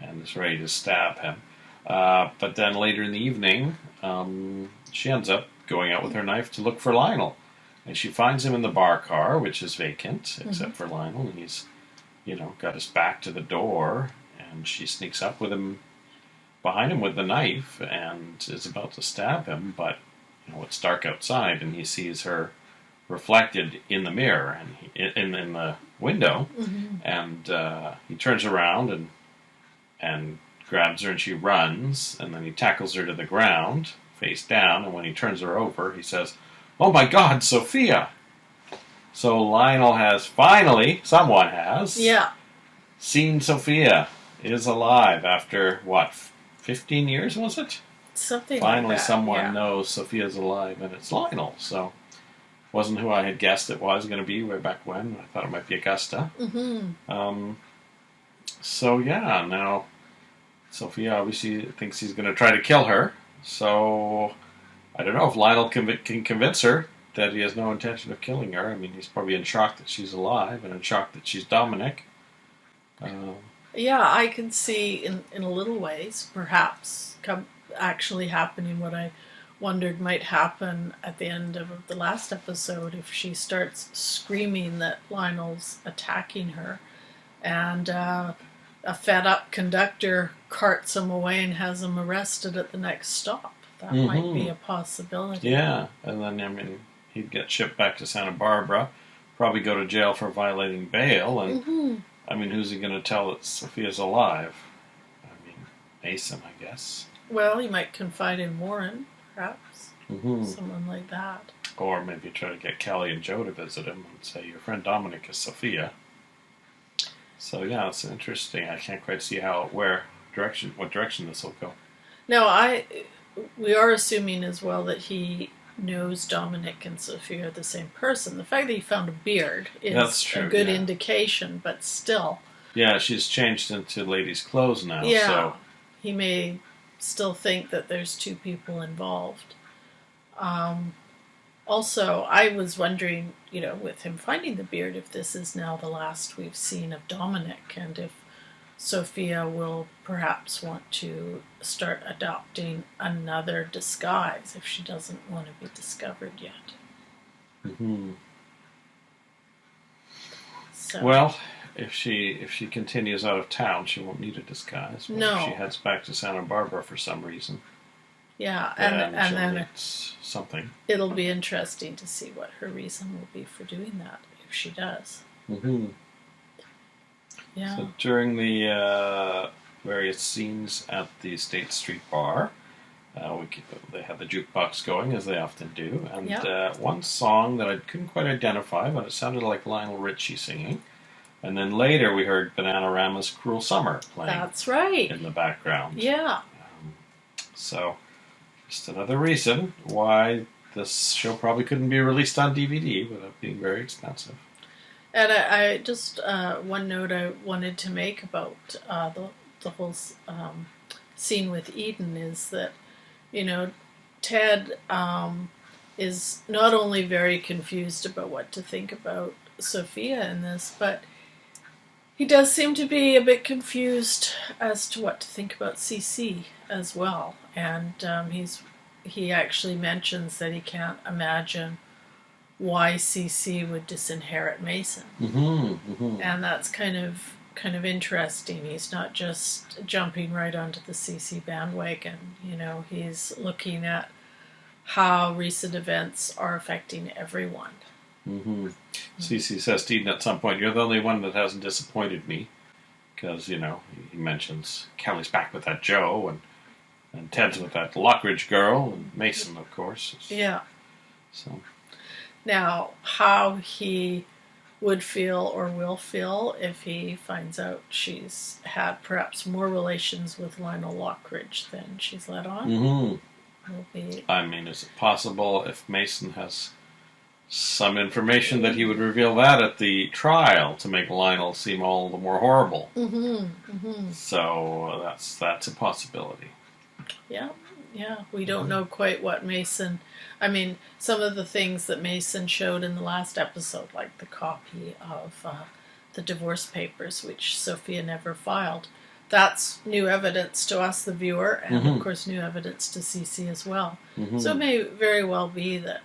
S1: and is ready to stab him. But then later in the evening, she ends up going out with her knife to look for Lionel. And she finds him in the bar car, which is vacant, except for Lionel. And he's, got his back to the door. And she sneaks up with him, behind him with the knife, and is about to stab him. But, it's dark outside, and he sees her reflected in the mirror, and in the window. And he turns around and grabs her, and she runs, and then he tackles her to the ground, face down, and when he turns her over, he says, oh my God, Sophia! So Lionel has someone has, seen Sophia is alive after, 15 years, was it?
S2: Something
S1: Finally,
S2: like that,
S1: someone knows Sophia's alive, and it's Lionel, so wasn't who I had guessed it was going to be way back when. I thought it might be Augusta. So now Sophia obviously thinks he's going to try to kill her, so I don't know if Lionel can convince her that he has no intention of killing her. I mean, he's probably in shock that she's alive and in shock that she's Dominic.
S2: I can see in little ways, perhaps, actually happening what I wondered might happen at the end of the last episode if she starts screaming that Lionel's attacking her, and a fed-up conductor carts him away and has him arrested at the next stop. That might be a possibility. Yeah,
S1: and then, he'd get shipped back to Santa Barbara, probably go to jail for violating bail, and, who's he going to tell that Sophia's alive? Mason, I guess.
S2: Well, he might confide in Warren, perhaps. Someone like that.
S1: Or maybe try to get Callie and Joe to visit him and say, your friend Dominic is Sophia. So it's interesting. I can't quite see what direction this will go.
S2: No, we are assuming as well that he knows Dominic and Sophia are the same person. The fact that he found a beard is a good indication, but still. Yeah,
S1: she's changed into ladies' clothes now.
S2: Yeah,
S1: so
S2: he may still think that there's two people involved. Also, I was wondering, with him finding the beard, if this is now the last we've seen of Dominic, and if Sophia will perhaps want to start adopting another disguise if she doesn't want to be discovered yet.
S1: Mm-hmm.
S2: So,
S1: Well, if she continues out of town, she won't need a disguise. But
S2: no.
S1: If she heads back to Santa Barbara for some reason,
S2: yeah,
S1: then
S2: and
S1: she'll
S2: then
S1: need something.
S2: it'll be interesting to see what her reason will be for doing that if she does.
S1: Mm-hmm.
S2: Yeah.
S1: So during the various scenes at the State Street Bar, they had the jukebox going, as they often do, and one song that I couldn't quite identify, but it sounded like Lionel Richie singing. And then later we heard Bananarama's Cruel Summer playing.
S2: That's right.
S1: In the background.
S2: Yeah.
S1: So, just another reason why this show probably couldn't be released on DVD without being very expensive.
S2: And I just, one note I wanted to make about the whole scene with Eden is that, Ted is not only very confused about what to think about Sophia in this, but he does seem to be a bit confused as to what to think about CC as well. And he actually mentions that he can't imagine why CC would disinherit Mason.
S1: Mm-hmm, mm-hmm.
S2: And that's kind of interesting. He's not just jumping right onto the CC bandwagon. He's looking at how recent events are affecting everyone.
S1: Mm-hmm. CC says to Eden at some point, "You're the only one that hasn't disappointed me," because he mentions Kelly's back with that Joe, and Ted's with that Lockridge girl, and Mason, of course.
S2: Yeah.
S1: So
S2: now, how he would feel or will feel if he finds out she's had perhaps more relations with Lionel Lockridge than she's let on.
S1: Mm-hmm.
S2: Will be.
S1: I mean, is it possible if Mason has some information that he would reveal that at the trial to make Lionel seem all the more horrible?
S2: Mm-hmm. Mm-hmm.
S1: So that's a possibility.
S2: Yeah. We don't know quite what Mason. I mean, some of the things that Mason showed in the last episode, like the copy of the divorce papers, which Sophia never filed, that's new evidence to us, the viewer, and of course new evidence to CC as well. Mm-hmm. So it may very well be that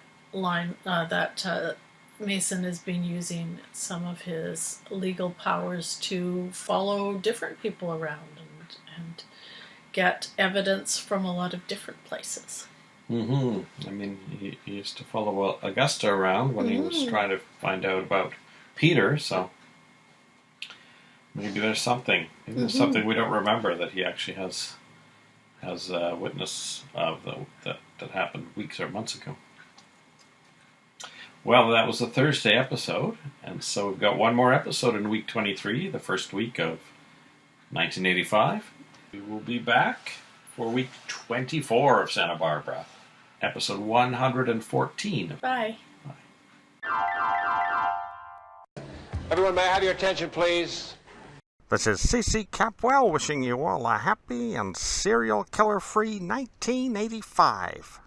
S2: Mason has been using some of his legal powers to follow different people around and get evidence from a lot of different places.
S1: Mm-hmm. I mean, he used to follow Augusta around when he was trying to find out about Peter, so maybe there's something. Maybe there's something we don't remember that he actually has witness of that happened weeks or months ago. Well, that was the Thursday episode, and so we've got one more episode in week 23, the first week of 1985. We will be back for week 24 of Santa Barbara, episode 114.
S2: Bye.
S4: Everyone, may I have your attention, please?
S3: This is C.C. Capwell wishing you all a happy and serial killer-free 1985.